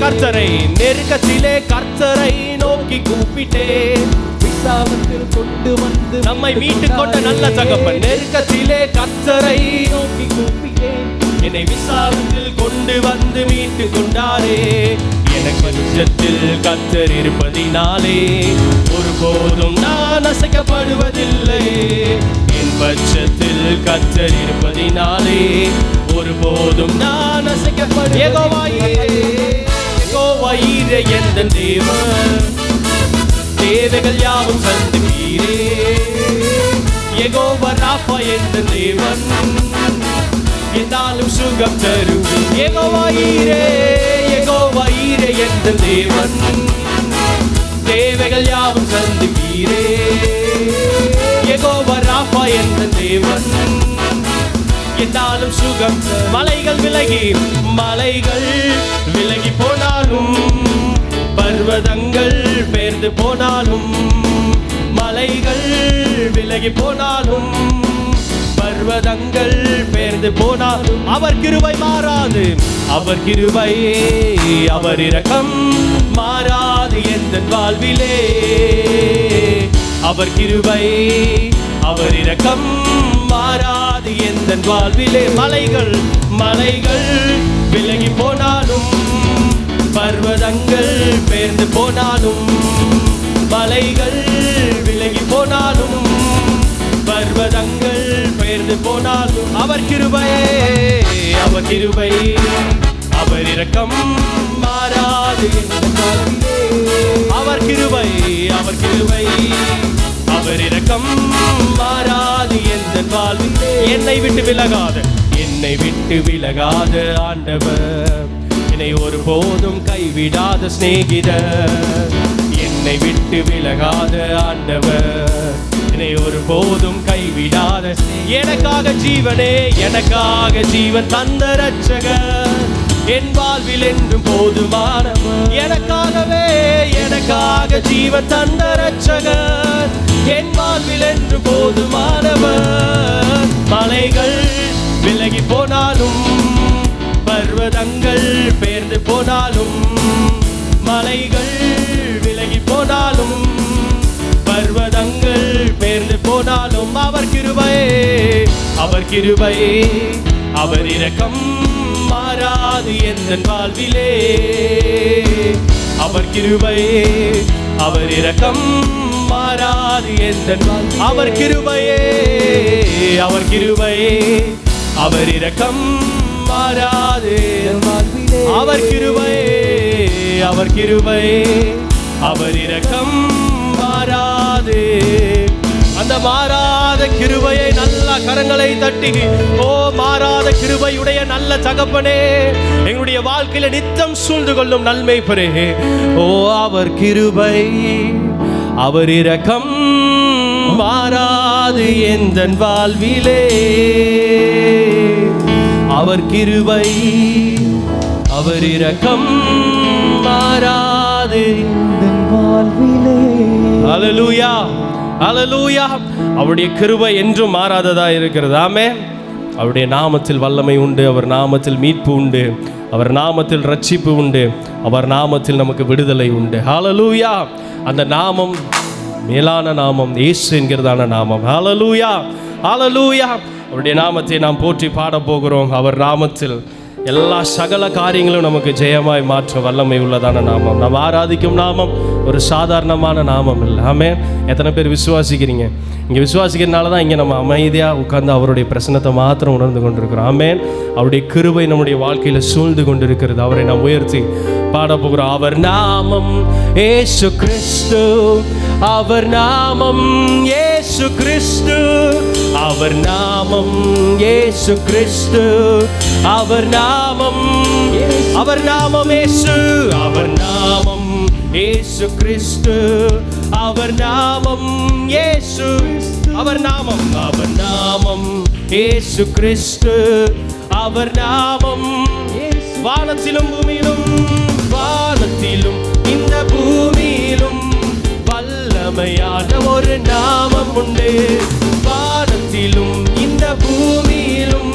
கர்த்தரை நோக்கி கூப்பிட்டேன், விசாலத்தில் கொண்டு வந்து நம்மை மீட்டுக் கொண்ட நல்ல தகப்பன். நெருக்கத்திலே கர்த்தரை நோக்கி கூப்பிட்டேன், என்னை விசாலத்தில் கொண்டு வந்து மீட்டுக் கொண்டாரே. எனக்கு பட்சத்தில் கர்த்தர் இருப்பதினாலே ஒருபோதும் நான் அசைக்கப்படுவதில்லை. என் பட்சத்தில் கர்த்தர் இருப்பதினாலே ஒருபோதும் நான் அசைக்கப்படுவதில்லை. யெகோவா ஈரே என் தேவன், தேவைகள் யாவும் சந்திப்பீரே. யெகோவா ராஃபா என் தேவன், என்னாலும் சுகம் தருவீரே. யெகோவா ஈரே என் தேவன், தேவைகள் யாவும் சந்திப்பீரே. யெகோவா ராஃபா என் தேவன், என்னாலும் சுகம். மலைகள் விலகி போனாலும், பர்வதங்கள் பெயர்ந்து போனாலும், மலைகள் விலகி போனாலும், பர்வதங்கள் பெயர்ந்து போனாலும் அவர் கிருபை மாறாது. அவர் கிருபை அவர் இரக்கம் மாறாது எந்த வாழ்விலே. அவர் கிருபை அவர் இரக்கம் மாறாது எந்த வாழ்விலே. மலைகள் விலகி போனாலும், பர்வதங்கள் பெயர்ந்து போனாலும், மலைகள் விலகி போனாலும், பர்வதங்கள் பெயர்ந்து போனாலும் அவர் கிருபை அவர் இரக்கம் மாறாது எந்த வாழ்விலே. அவர் கிருபை அவர் இரக்கம் மாறாது எந்த வாழ்விலே. என்னை விட்டு விலகாத ஆண்டவர், என்னை ஒருபோதும் கைவிடாத சிநேகிதர். என்னை விட்டு விலகாத ஆண்டவர், என்னை ஒருபோதும் கைவிடாத. எனக்காக ஜீவன் தந்த ரட்சகர், என் வாழ்வில் என்றும் போதுமானவர். எனக்காக ஜீவன் தந்த ரட்சகர், என் வாழ்வில் என்று போதுமானவர். மலைகள் விலகி போனாலும், பர்வதங்கள் பெயர்ந்து போனாலும், மலைகள் விலகி போனாலும், பர்வதங்கள் பெயர்ந்து போனாலும் அவர் கிருபை அவர் இரக்கம் மாறாது எந்த வாழ்விலே. அவர் கிருபை அவர் இரக்கம் மாறாது எந்த. அவர் கிருபையே கிருபை அவர் இரக்கம் மாறாது. அவர் கிருபை அவர் கிருபை அவர் இரக்கம் மாறாது. அந்த மாறாத கிருபையை நல்ல கரங்களை தட்டி, ஓ மாறாத கிருபையுடைய நல்ல தகப்பனே, எங்களுடைய வாழ்க்கையில நித்தம் சூழ்ந்து கொள்ளும் நன்மை பெறே. ஓ அவர் கிருபை அவர் இரக்கம் மாறாது எந்தன் வாழ்விலே. அவர் கிருபை அவர் இரக்கம் மாறாது எந்தன் வாழ்விலே. ஹல்லேலூயா ஹல்லேலூயா. அவருடைய கிருபை என்றும் மாறாததா இருக்கிறது. ஆமென். அவருடைய நாமத்தில் வல்லமை உண்டு, அவர் நாமத்தில் மீட்பு உண்டு, அவர் நாமத்தில் ரட்சிப்பு உண்டு, அவர் நாமத்தில் நமக்கு விடுதலை உண்டு. ஹல்லேலூயா. அந்த நாமம் மேலான நாமம், இயேசு என்கிறதான நாமம். ஹல்லேலூயா ஹல்லேலூயா. அவருடைய நாமத்தை நாம் போற்றி பாட போகிறோம். அவர் நாமத்தில் எல்லா சகல காரியங்களும் நமக்கு ஜெயமாய் மாற்ற வல்லமை உள்ளதான நாமம். நாம் ஆராதிக்கும் நாமம் ஒரு சாதாரணமான நாமம் இல்லை. ஆமென். எத்தனை பேர் விசுவாசிக்கிறீங்க? இங்கே விசுவாசிக்கிறதுனால தான் இங்கே நம்ம அமைதியாக உட்கார்ந்து அவருடைய பிரசன்னத்தை மாத்திரம் உணர்ந்து கொண்டிருக்கிறோம். ஆமென். அவருடைய கிருபை நம்முடைய வாழ்க்கையில் சூழ்ந்து கொண்டிருக்கிறது. அவரை நாம் உயர்த்தி பாட போகிறோம். அவர் நாமம் இயேசு கிறிஸ்து, அவர் நாமம் இயேசு கிறிஸ்து, அவர் நாமம் இயேசு கிறிஸ்து, அவர் நாமம் அவர் நாமம் இயேசு, அவர் நாமம் இயேசு கிறிஸ்து, அவர் நாமம் இயேசு, அவர் நாமம் இயேசு கிறிஸ்து, அவர் நாமம். வானத்திலும் பூமியிலும், வானத்திலும் இந்த பூமியிலும் வல்லமையான ஒரு நாமம் உண்டு. வானத்திலும் இந்த பூமியிலும்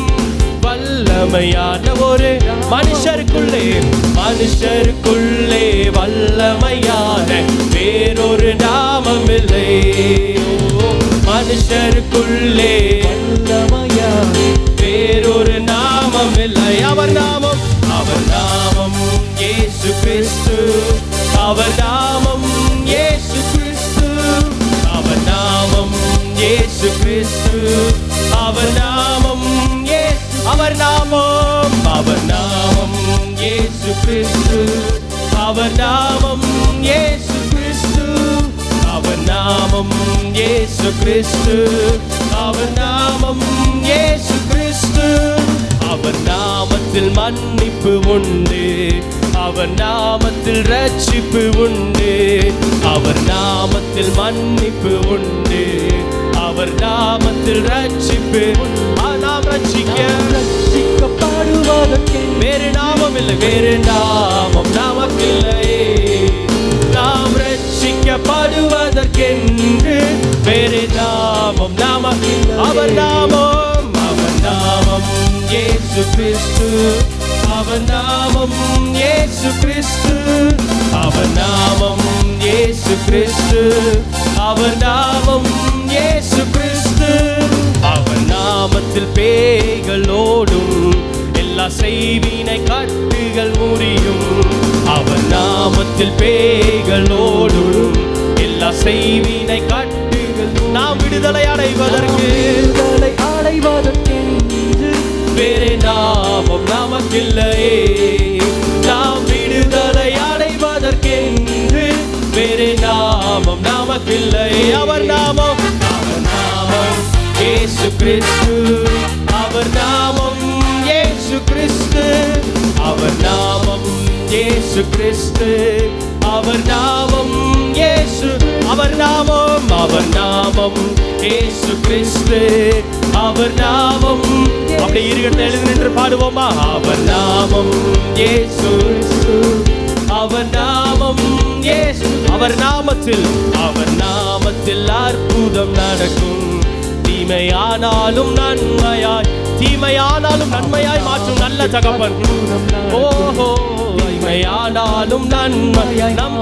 வல்லமையான ஒரு மனுஷருக்குள்ளே வல்லமையான வேறொரு நாமம் இல்லை. மனுஷருக்குள்ளே வல்லமையான வேறொரு நாமம் இல்லை. அவர் நாமம் இயேசு கிறிஸ்து, அவர் நாமம் இயேசு கிறிஸ்து, அவர் நாமம் இயேசு கிறிஸ்து, அவர் நாமம் அவர் நாமம் இயேசு கிறிஸ்து, அவர் நாமம் இயேசு கிறிஸ்து, அவர் நாமம் இயேசு கிறிஸ்து, அவர் நாமம் இயேசு கிறிஸ்து. அவர் நாமத்தில் மன்னிப்பு உண்டு, அவர் நாமத்தில் ரட்சிப்பு உண்டு, அவர் நாமத்தில் மன்னிப்பு உண்டு, அவர் நாமத்தில் ரட்சிப்பு. நாம் ரட்சிக்கப்படுவதற்கு வேறு நாமம் இல்லை, வேறு நாமம் நமக்கில்லையே. நாம் ரட்சிக்கப்படுவதற்கென்று வேறு நாமம் நமக்கில்லை. அவர் நாமம் இயேசு கிறிஸ்து, அவர் நாமம் இயேசு கிறிஸ்து, அவர் நாமம் இயேசு கிறிஸ்து, அவர் நாமம் இயேசு கிறிஸ்து. அவர் நாமத்தில் பேய்கள் ஓடும், எல்லா செய்வினை கட்டுகள் முறியும். அவர் நாமத்தில் பேய்கள் ஓடும், எல்லா செய்வினை கட்டுகள். நாம் விடுதலை அடைவதற்கு வேறு நாமம் நமக்கில்லையே. நாம் விடுதலை அடைவதற்கென்று வேறு நாமம் நமக்கில்லையே. அவர் நாமம் இயேசு கிறிஸ்து, அவர் நாமம் இயேசு கிறிஸ்து, அவர் நாமம் இயேசு கிறிஸ்து, அவர் நாமம் இயேசு, அவர் நாமம் இயேசு கிறிஸ்து, அவர் நாமம். அப்படியே இருக்கட்டும், எழுந்து நின்று பாடுவோமா? அவர் நாமம் இயேசு, அவர் நாமம் இயேசு, அவர் நாமத்தில் அற்புதம் நடக்கும். தீமையானாலும் நன்மையாய் மாற்றும் நல்ல தகப்பன். ஓஹோ, தீமையானாலும் நன்மையாய் நம்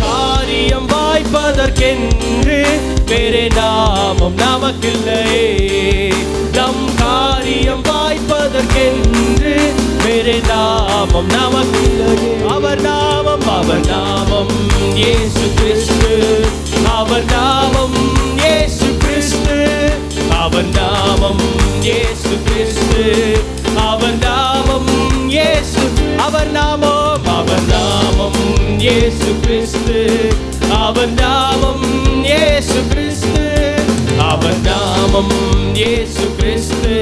காரியம் வாய்ப்பதற்கென்று வேறே நாமம் நமக்கில்லையே. நம் காரியம் வாய்ப்பதற்கென்று வேறே நாமம் நமக்கில்லையே. அவர் நாமம் இயேசு கிறிஸ்து, அவர் நாமம் இயேசு கிறிஸ்து, அவர் நாமம் இயேசு கிறிஸ்து, அவர் நாமம் இயேசு, அவர் நாமம், அவர் நாமம் இயேசு கிறிஸ்து, அவர் நாமம் இயேசு கிறிஸ்து, அவர் நாமம் இயேசு கிறிஸ்து,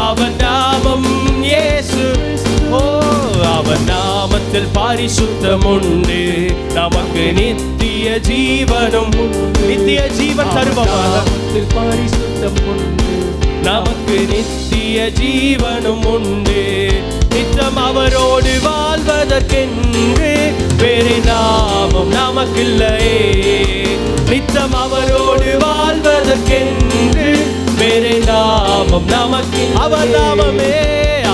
அவர் நாமம் இயேசு. ஓ, அவர் நாமத்தில் பரிசுத்தம் உண்டு, நமக்கு நித்திய ஜீவனும் உண்டு. நித்திய ஜீவன் தருபவர் பரிசுத்தம் உண்டு, நமக்கு நித்திய ஜீவனும் உண்டு. நித்தம் அவரோடு வாழ்வதற்கென்று வேறு நாமம் நமக்கில்லையே. நித்தம் அவரோடு வாழ்வதற்கென்று வேறு நாமம் நமக்கு. அவர் நாமமே,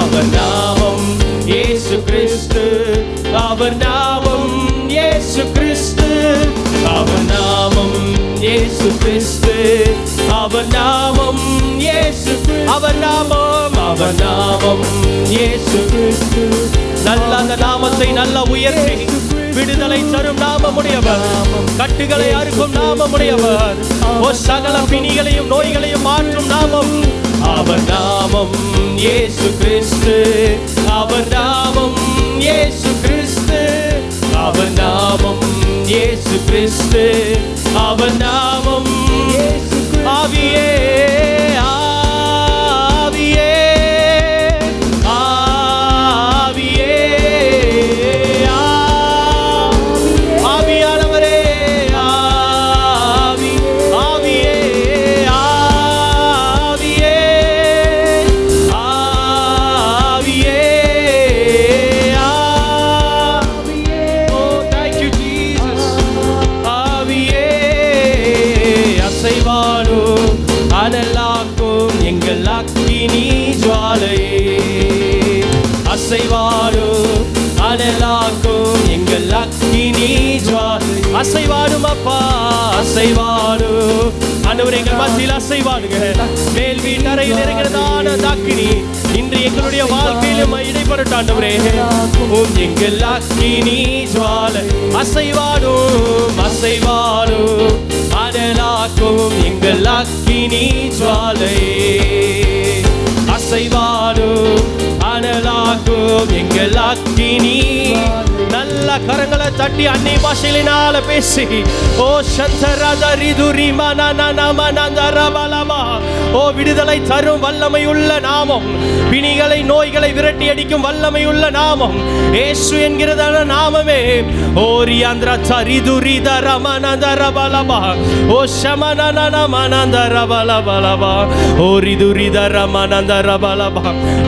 அவர் நாமம் இயேசு கிறிஸ்து, அவர் நாமம் இயேசு கிறிஸ்து, அவர் நாமம் இயேசு கிறிஸ்து, அவர் நாமம் இயேசு, அவர் நாமம், அவர் நாமம் இயேசு கிறிஸ்து. நல்ல அந்த நாமத்தை நல்ல உயர்த்தி விடுதலை தரும் நாமமுடையவர், கட்டுகளை அறுக்கும் நாமமுடையவர், சகல பிணிகளையும் நோய்களையும் மாற்றும் நாமம். அவர் நாமம் இயேசு கிறிஸ்து, அவர் நாமம் இயேசு கிறிஸ்து, அவர் நாமம் இயேசு கிறிஸ்து, அவர் நாமம் இயேசு. ஆவியே ஆவியே ஆவியே ஆவியானவரே, ஆவி ஆவியே ஆவியே ஆவியே ஆவியே. ஓ, thank you Jesus. ஆவியே அசைவாடும் அனலாக்கும் எங்கள் அக்கினி ஜுவாலையே, அசைவாடும் அனலாக்கும் எங்கள் அக்கினி ஜுவாலை. அசைவாடும் அப்பா, அசைவாடும் ஆண்டவரே, எங்கள் மத்தியில் அசைவாடுங்க. மேல் வீட்டறையில் இருக்கிறதான அக்கினி இன்று எங்களுடைய வாழ்க்கையிலும் இடைப்படட்டும் ஆண்டவரே. எங்கள் அக்கினி ஜுவாலை அசைவாடும், அசைவாடும் அனலாக்கும் எங்கள் அக்கினி ஜுவாலை, அசைவாடும் அனலாக்கும் எங்கள் அக்கினி. நல்ல கரங்களை தட்டி அன்னை பாஷையினால பேசி, ஓ சந்தரதரிதுரி மனநனமனந்தரபலமா. ஓ, விடுதலை தரும் வல்லமை உள்ள நாமம், பிணிகளை நோய்களை விரட்டி அடிக்கும் வல்லமை உள்ள நாமம் இயேசு என்கிறதான நாமமே. ஓ ரியாந்திர சரிதுரி தரமனந்தரபலமா, ஓ சமனனமனந்தரபலபலமா, ஓ ரிதுரி தரமனந்தரபலமா,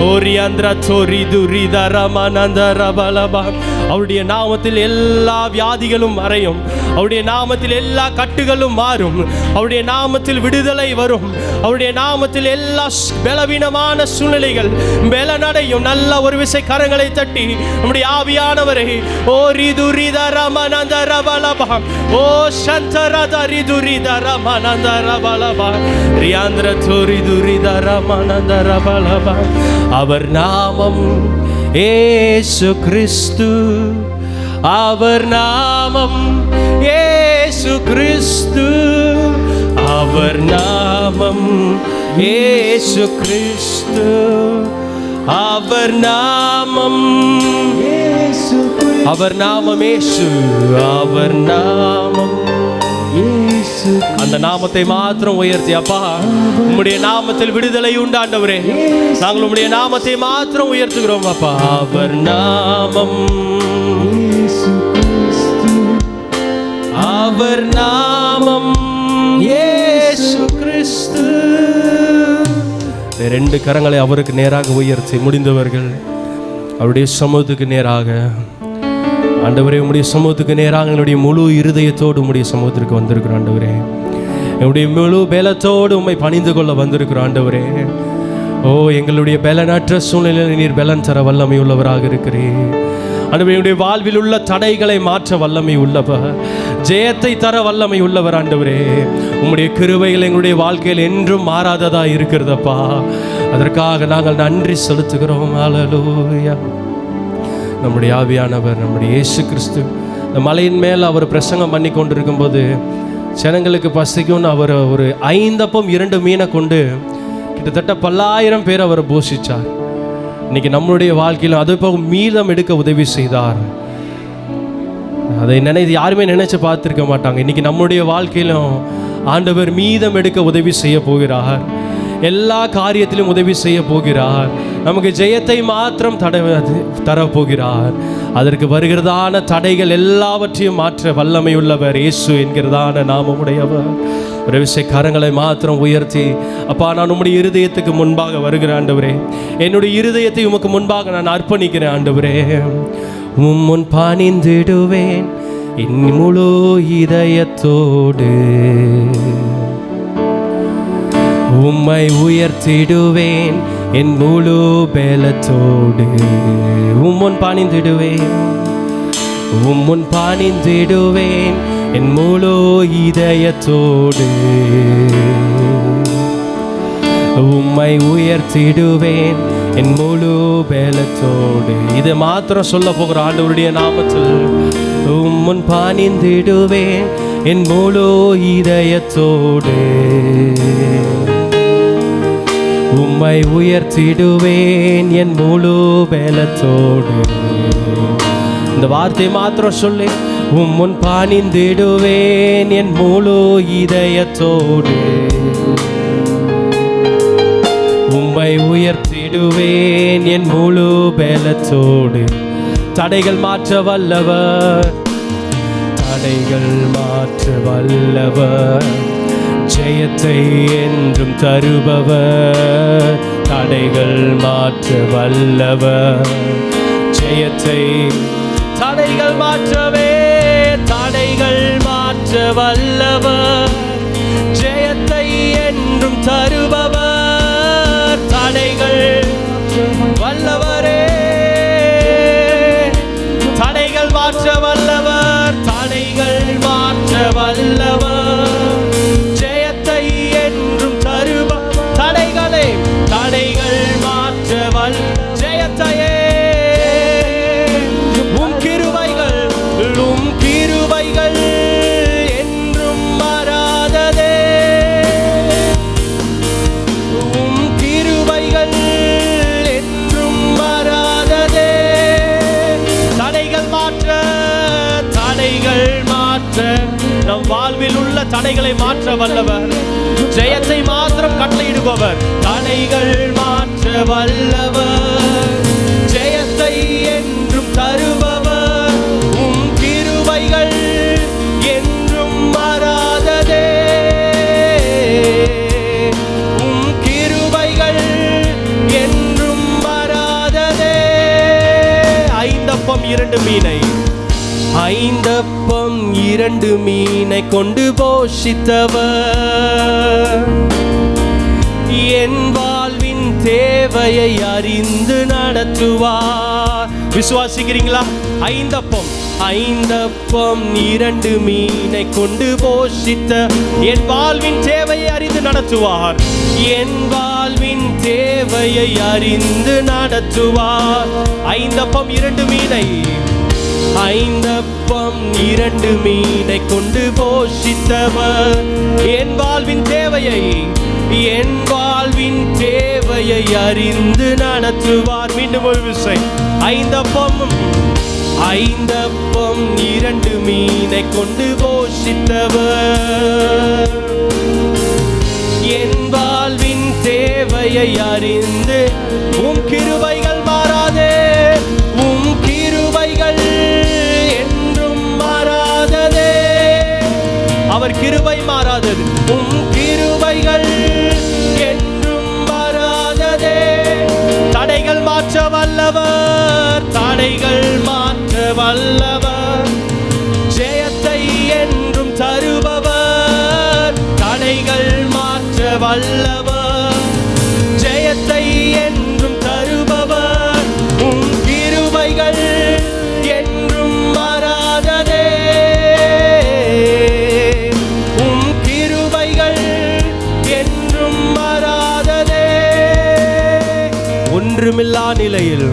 ஓ ரியாந்திர சொரிதுரி தரமனந்தரபலமா. அவருடைய நாமத்தில் எல்லா வியாதிகளும் மறையும், அவருடைய நாமத்தில் எல்லா கட்டுகளும் மாறும், அவருடைய நாமத்தில் விடுதலை வரும், அவருடைய நாமத்தில் எல்லா பலவீனமான சூழ்நிலைகள் பலனடையும். நல்ல ஒரு விசை கரங்களை தட்டி நம்முடைய ஆவியானவரை, ஓ ரிதுரிதரமனந்தரபலபா, ஓ சந்தரதரிதுரிதரமனந்தரபலபா, ரியாந்திர சொரிதுரிதரமனந்தரபலபா. அவர் நாமம் இயேசு கிறிஸ்து, அவர் நாமம் இயேசு கிறிஸ்து, அவர் நாமம் இயேசு கிறிஸ்து, அவர் நாமம் இயேசு, அவர் நாமம் இயேசு, அவர் நாமம் இயேசு. அந்த நாமத்தை மாத்திரம் உயர்த்தி, அப்பா உம்முடைய நாமத்தில் விடுதலை உண்டாண்டவரே, நாங்கள் உம்முடைய நாமத்தை மாத்திரம் உயர்த்துகிறோம் அப்பா. அவர் நாமம் இயேசு கிறிஸ்து, அவர் நாமம் இயேசு கிறிஸ்து. ரெண்டு கரங்களை அவருக்கு நேராக உயர்த்தி முடிந்தவர்கள் அவருடைய சமூகத்துக்கு நேராக, ஆண்டவரே உம்முடைய சமூகத்துக்கு நேராக என்னுடைய முழு இருதயத்தோடு உம்முடைய சமூகத்திற்கு வந்திருக்கிறோம் ஆண்டவரே. என்னுடைய முழு பலத்தோடு உம்மை பணிந்து கொள்ள வந்திருக்கிறோம் ஆண்டவரே. ஓ, எங்களுடைய பலனற்ற சூழ்நிலையில் நீர் பலன் தர வல்லமை உள்ளவராக இருக்கிறீர் ஆண்டவரே. என்னுடைய வாழ்வில் உள்ள தடைகளை மாற்ற வல்லமை உள்ளவர், ஜெயத்தை தர வல்லமை உள்ளவர் ஆண்டவரே. உம்முடைய கிருபைகள் எங்களுடைய வாழ்க்கையில் என்றும் மாறாததா இருக்கிறதப்பா. அதற்காக நாங்கள் நன்றி செலுத்துகிறோம். ஹல்லேலூயா. நம்முடைய ஆவியானவர், நம்முடைய இயேசு கிறிஸ்து இந்த மலையின் மேல் அவர் பிரசங்கம் பண்ணி கொண்டிருக்கும் போது ஜனங்களுக்கு பசிக்கும்னு அவர் ஒரு 5 அப்பம் 2 மீனை கொண்டு கிட்டத்தட்ட 10,000 பேர் அவர் போஷிச்சார். இன்னைக்கு நம்மளுடைய வாழ்க்கையிலும் அது போக மீதம் எடுக்க உதவி செய்தார். அதை யாருமே நினைச்சு பார்த்துருக்க மாட்டாங்க. இன்னைக்கு நம்முடைய வாழ்க்கையிலும் ஆண்டவர் மீதம் எடுக்க உதவி செய்ய போகிறார். எல்லா காரியத்திலும் உதவி செய்ய போகிறார். நமக்கு ஜெயத்தை மாத்திரம் தரப்போகிறார். அதற்கு வருகிறதான தடைகள் எல்லாவற்றையும் மாற்ற வல்லமை உள்ளவர் இயேசு என்கிறதான நாமமுடையவர். ஒரு கரங்களை மாத்திரம் உயர்த்தி, அப்பா, நான் உம்முடைய இருதயத்துக்கு முன்பாக வருகிறேன் ஆண்டவரே. என்னுடைய இருதயத்தை உமக்கு முன்பாக நான் அர்ப்பணிக்கிறேன் ஆண்டவரே. முன் பணிந்திடுவேன் என் முழு இதயத்தோடு, உம்மை உயர்த்திடுவேன் என் முழு பலத்தோடு. உம்முன் பணிந்திடுவேன், உம்முன் பணிந்திடுவேன் என் முழு இதயத்தோடு, உம்மை உயர்த்திடுவேன் என் முழு பலத்தோடு. இது மாத்திரம் சொல்ல போகிற ஆண்டவருடைய நாமத்தில். உம்முன் பணிந்திடுவேன் என் முழு இதயத்தோடு, உம்மை உயர்த்திடுவேன் என் முழு பலத்தோடு. இந்த வார்த்தை மாத்திரம் சொல்லி, உம்முன் பணிந்திடுவேன் என் முழு இதயத்தோடு, உம்மை உயர்த்திடுவேன் என் முழு பலத்தோடு. தடைகள் மாற்ற வல்லவர், தடைகள் மாற்ற வல்லவர், ஜெயத்தை என்றும் தருபவர். தடைகள் மாற்ற வல்லவர், ஜெயத்தை, தடைகள் மாற்றவே, தடைகள் மாற்ற வல்லவர், ஜெயத்தை என்றும் தருபவர். தடைகள் வல்லவரே, தடைகள் மாற்ற வல்லவர், தடைகள் மாற்ற வல்லவர், ஜெயத்தை என்றும் தருபவர். தடைகளை, தடைகள் மாற்ற ஜெயத்தையே, உம் கிருபைகள், உம் கிருபைகள் என்றும் மாறாததே, உம் கிருபைகள் என்றும் மாறாததே. தடைகள் மாற்ற, தடைகள் மாற்ற, நம் வாழ்வில் உள்ள தடைகளை மாற்ற வல்லவர், ஜெயத்தை மாத்திரம் கட்டளையிடுபவர். தடைகள் மாற்ற வல்லவர், ஜெயத்தை என்றும் தருபவர், உம் கிருபைகள் என்றும் மாறாததே, உம் கிருபைகள் என்றும் மாறாததே. 5 அப்பம் 2 மீனை, 5 அப்பம் 2 மீனை கொண்டு போஷித்தவர், என் வாழ்வின் தேவையை அறிந்து நடத்துவார். விசுவாசிக்கிறீங்களா? 5 அப்பம் 2 மீனை கொண்டு போஷித்த என் வாழ்வின் தேவையை அறிந்து நடத்துவார். என் வாழ்வின் தேவையை அறிந்து நடத்துவார். 5 அப்பம் 2 மீனை, 5 அப்பம் 2 மீனை கொண்டு போஷித்தவர், என் வாழ்வின் தேவையை, என் வாழ்வின் தேவையை அறிந்து நடத்துவார். மீண்டும் ஒரு விசை. 5 அப்பம் 2 மீனை கொண்டு போஷித்தவர், என் வாழ்வின் தேவையை அறிந்து. உம் கிருபைகள் மாறாதே, உம் கிருபைகள் என்றும் மாறாததே. அவர் கிருபை மாறாதது, உம் கிருபைகள் என்றும் மாறாததே. தடைகள் மாற்ற வல்லவர், தடைகள் மாற்ற வல்லவர், ஜெயத்தை என்றும் தருபவர். தடைகள் மாற்ற வல்லவர், ஜெயத்தை என்றும் தருபவர், உம் கிருபைகள் என்றும் மாறாததே, உம் கிருபைகள் என்றும் மாறாததே. ஒன்றுமில்லா நிலையில்,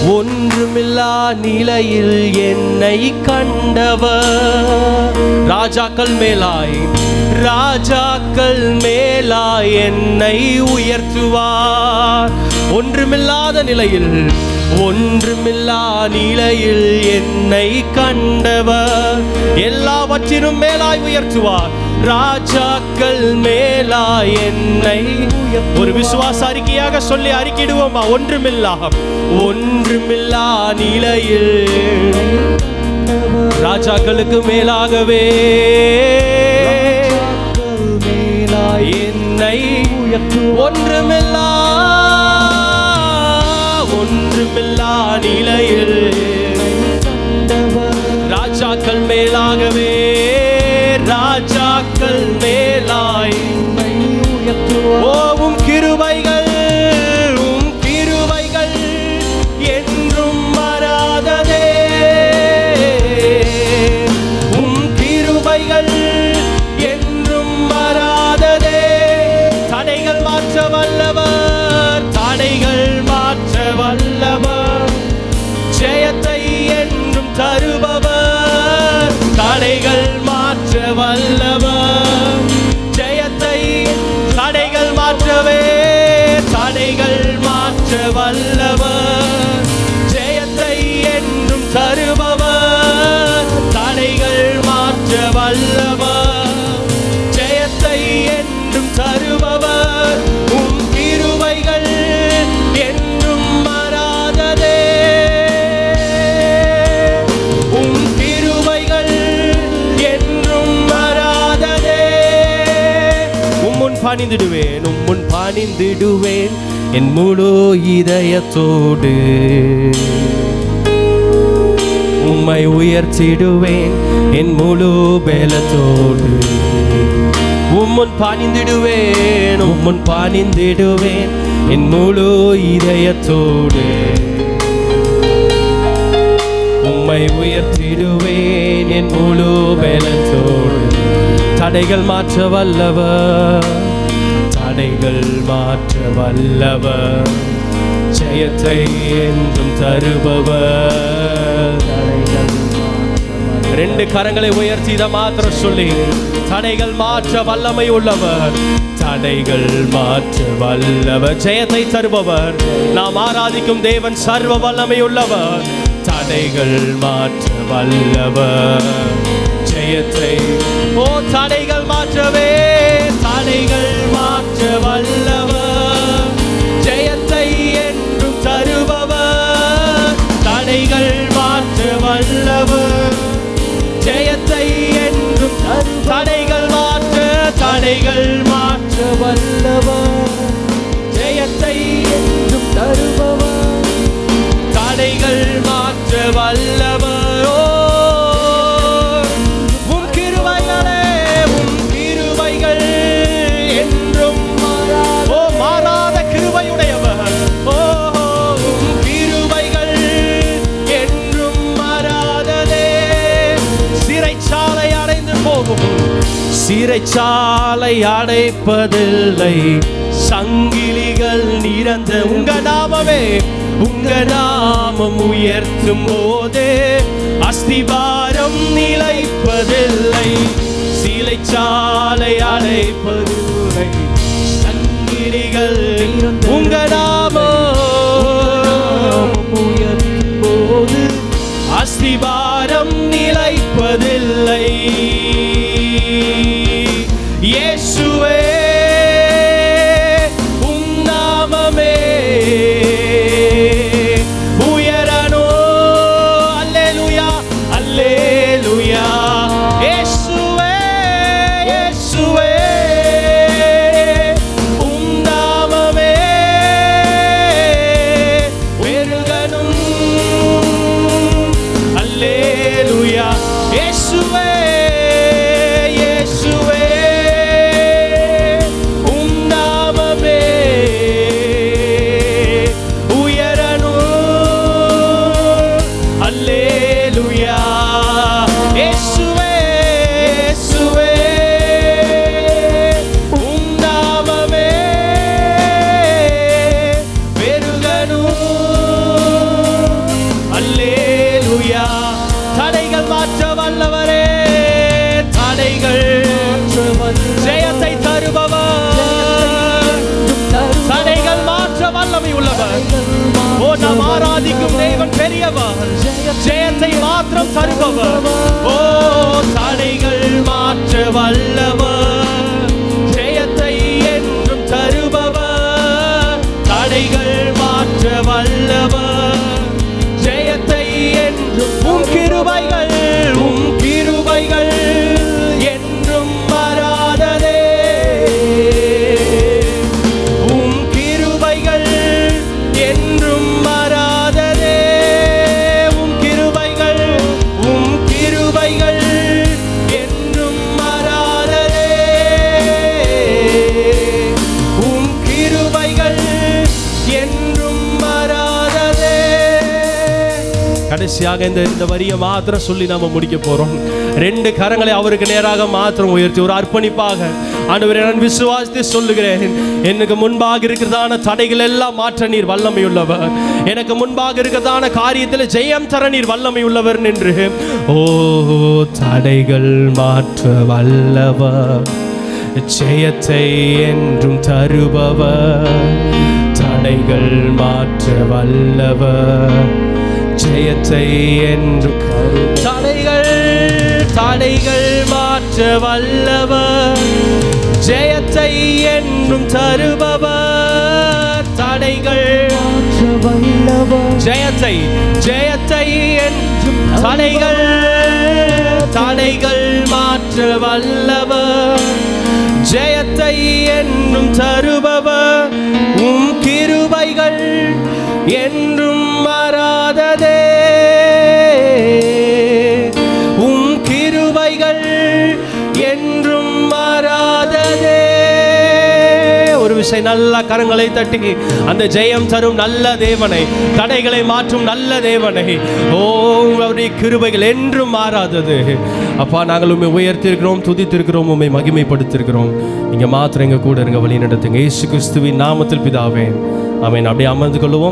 ஒன்றுமில்லா நிலையில் என்னை கண்டவர். ராஜாக்கள் மேலாய் என்னை உயர்த்துவார். ஒன்றுமில்லாத நிலையில் என்னை கண்டவர் எல்லாவற்றிலும் மேலாய் உயர்த்துவார். ராஜாக்கள் மேலாய் என்னை ஒரு விசுவாச அறிக்கையாக சொல்லி அறிக்கையிடுவோமா? ஒன்றுமில்லா நிலையில் ராஜாக்களுக்கு மேலாகவே என்னை ஒன்றுமில்லா நிலையில் ராஜாக்கள் மேலாகவே மேலாய் ஓவும் கிருபைகள் என்றும் மாறாததே. கிருபைகள் என்றும் மாறாததே. தடைகள் மாற்ற வல்லவர், ஜெயத்தை என்றும் தருபவர். தடைகள் மாற்ற வல்லவர், ஜெயத்தை தடைகள் மாற்றவே. தடைகள் மாற்ற வல்லவர், ஜெயத்தை என்றும் தருபவர். தடைகள் மாற்ற வல்லவர், ஜெயத்தை என்றும் தருபவர். கிருபைகள் என்றும் மாறாததே. கிருபைகள் என்றும் மாறாததே. உம்முன் பணிந்திடுவேன் என் முழு இதயத்தோடு. உம்மை உயர்த்திடுவேன் என் முழு பலத்தோடு. உம்முன் பணிந்திடுவேன் என் முழு இதயத்தோடு. உம்மை உயர்த்திடுவேன் என் முழு பலத்தோடு. தடைகள் மாற்ற வல்லவர், ஜெயத்தை என்றும் தருபவர். ரெண்டு கரங்களை உயர்த்தி இதை மாத்திர சொல்லி, தடைகள் மாற்ற வல்லமை உள்ளவர், தடைகள் மாற்ற வல்லவர், ஜெயத்தை தருபவர். நாம் ஆராதிக்கும் தேவன் சர்வ வல்லமை உள்ளவர். தடைகள் மாற்ற வல்லவர், ஜெயத்தை தடைகள் மாற்றவே. தடைகள் மாற்ற வல்லவர், ஜெயத்தை என்றும் தருபவர். தடைகள் மாற்ற வல்லவர், ஜெயத்தை என்றும் தடைகள் மாற்ற வல்லவர், ஜெயத்தை என்றும் தருபவர். தடைகள் மாற்ற வல்லவர். கிருபைகள் என்றும் மாறாத கிருபையுடையவர். கிருபைகள் என்றும் மாறாததே. சிறைச்சாலை அடைந்து போகும், சிறைச்சாலை அடைப்பதில்லை. சங்கிலிகள் நிறந்த உங்க நாமம் உயர்த்தும் போதே அஸ்திபாரம் நிலைப்பதில்லை. சிறைச்சாலை அடைப்பதில்லை. சங்கிலிகள் உங்க நாமம் உயர்த்தும் போது அஸ்திபாரம் நிலைப்பதில்லை. இயேசுவே உம் நாமமே உயரனோ. அல்லேலூயா அல்லேலூயா. இயேசுவே இயேசுவே உம் நாமமே பெருகணும். அல்லே வல்லவர், ஜெயத்தை மாத்திரம் தருபவர். ஓ தடைகள் மாற்ற வல்லவர், ஜெயத்தை என்றும் தருபவர். தடைகள் மாற்ற வல்லவர், ஜெயத்தை என்றும். உம் கிருபைகள் என்றும் மாறாததே. உம் கிருபைகள் என்றும் மாறாததே. உம் கிருபைகள் என்றும் மாறாததே. உம் கிருபைகள் என்றும் மாறாததே. கடைசியாக இந்த வரியை மாத்திரம் சொல்லி நாம முடிக்க போறோம். 2 கரங்களை அவருக்கு நேராக மாத்திரம் உயர்த்தி ஒரு அர்ப்பணிப்பாக, ஆண்டவரே நான் விசுவாசித்து சொல்லுகிறேன், எனக்கு முன்பாக இருக்கிறதான தடைகள் எல்லாம் மாற்ற நீர் வல்லமை உள்ளவர், எனக்கு முன்பாக இருக்கிறதான காரியத்தில் ஜெயம் தர நீர் வல்லமை உள்ளவர் என்று. ஓ தடைகள் மாற்ற வல்லவர், ஜெயத்தை என்றும் தருபவர். தடைகள் மாற்ற வல்லவர், ஜெயத்தை என்றும். தடைகள் மாற்ற வல்லவர், ஜெயத்தை என்றும் தருபவர். தடைகள் மாற்ற வல்லவர், ஜெயத்தை என்றும். தடைகள் மாற்ற வல்லவர், ஜெயத்தை என்னும் தருபவர். உம் கிருபைகள் என்றும் மாறாததே. உம் கிருபைகள் என்றும் மாறாததே. ஒரு விஷயம், நல்ல கரங்களை தட்டி அந்த ஜெயம் தரும் நல்ல தேவனை, தடைகளை மாற்றும் நல்ல தேவனை, ஓ அவருடைய கிருபைகள் என்றும் மாறாதது. அப்பா நாங்கள் உண்மை உயர்த்திருக்கிறோம், துதித்திருக்கிறோம், உண்மை மகிமைப்படுத்திருக்கிறோம். இங்க மாத்திரம் எங்க கூட இருங்க, வழி நடத்துங்க. இயேசு கிறிஸ்துவின் நாமத்தில் பிதாவே, ஆமென். அப்படியே அமர்ந்து கொள்வோம்.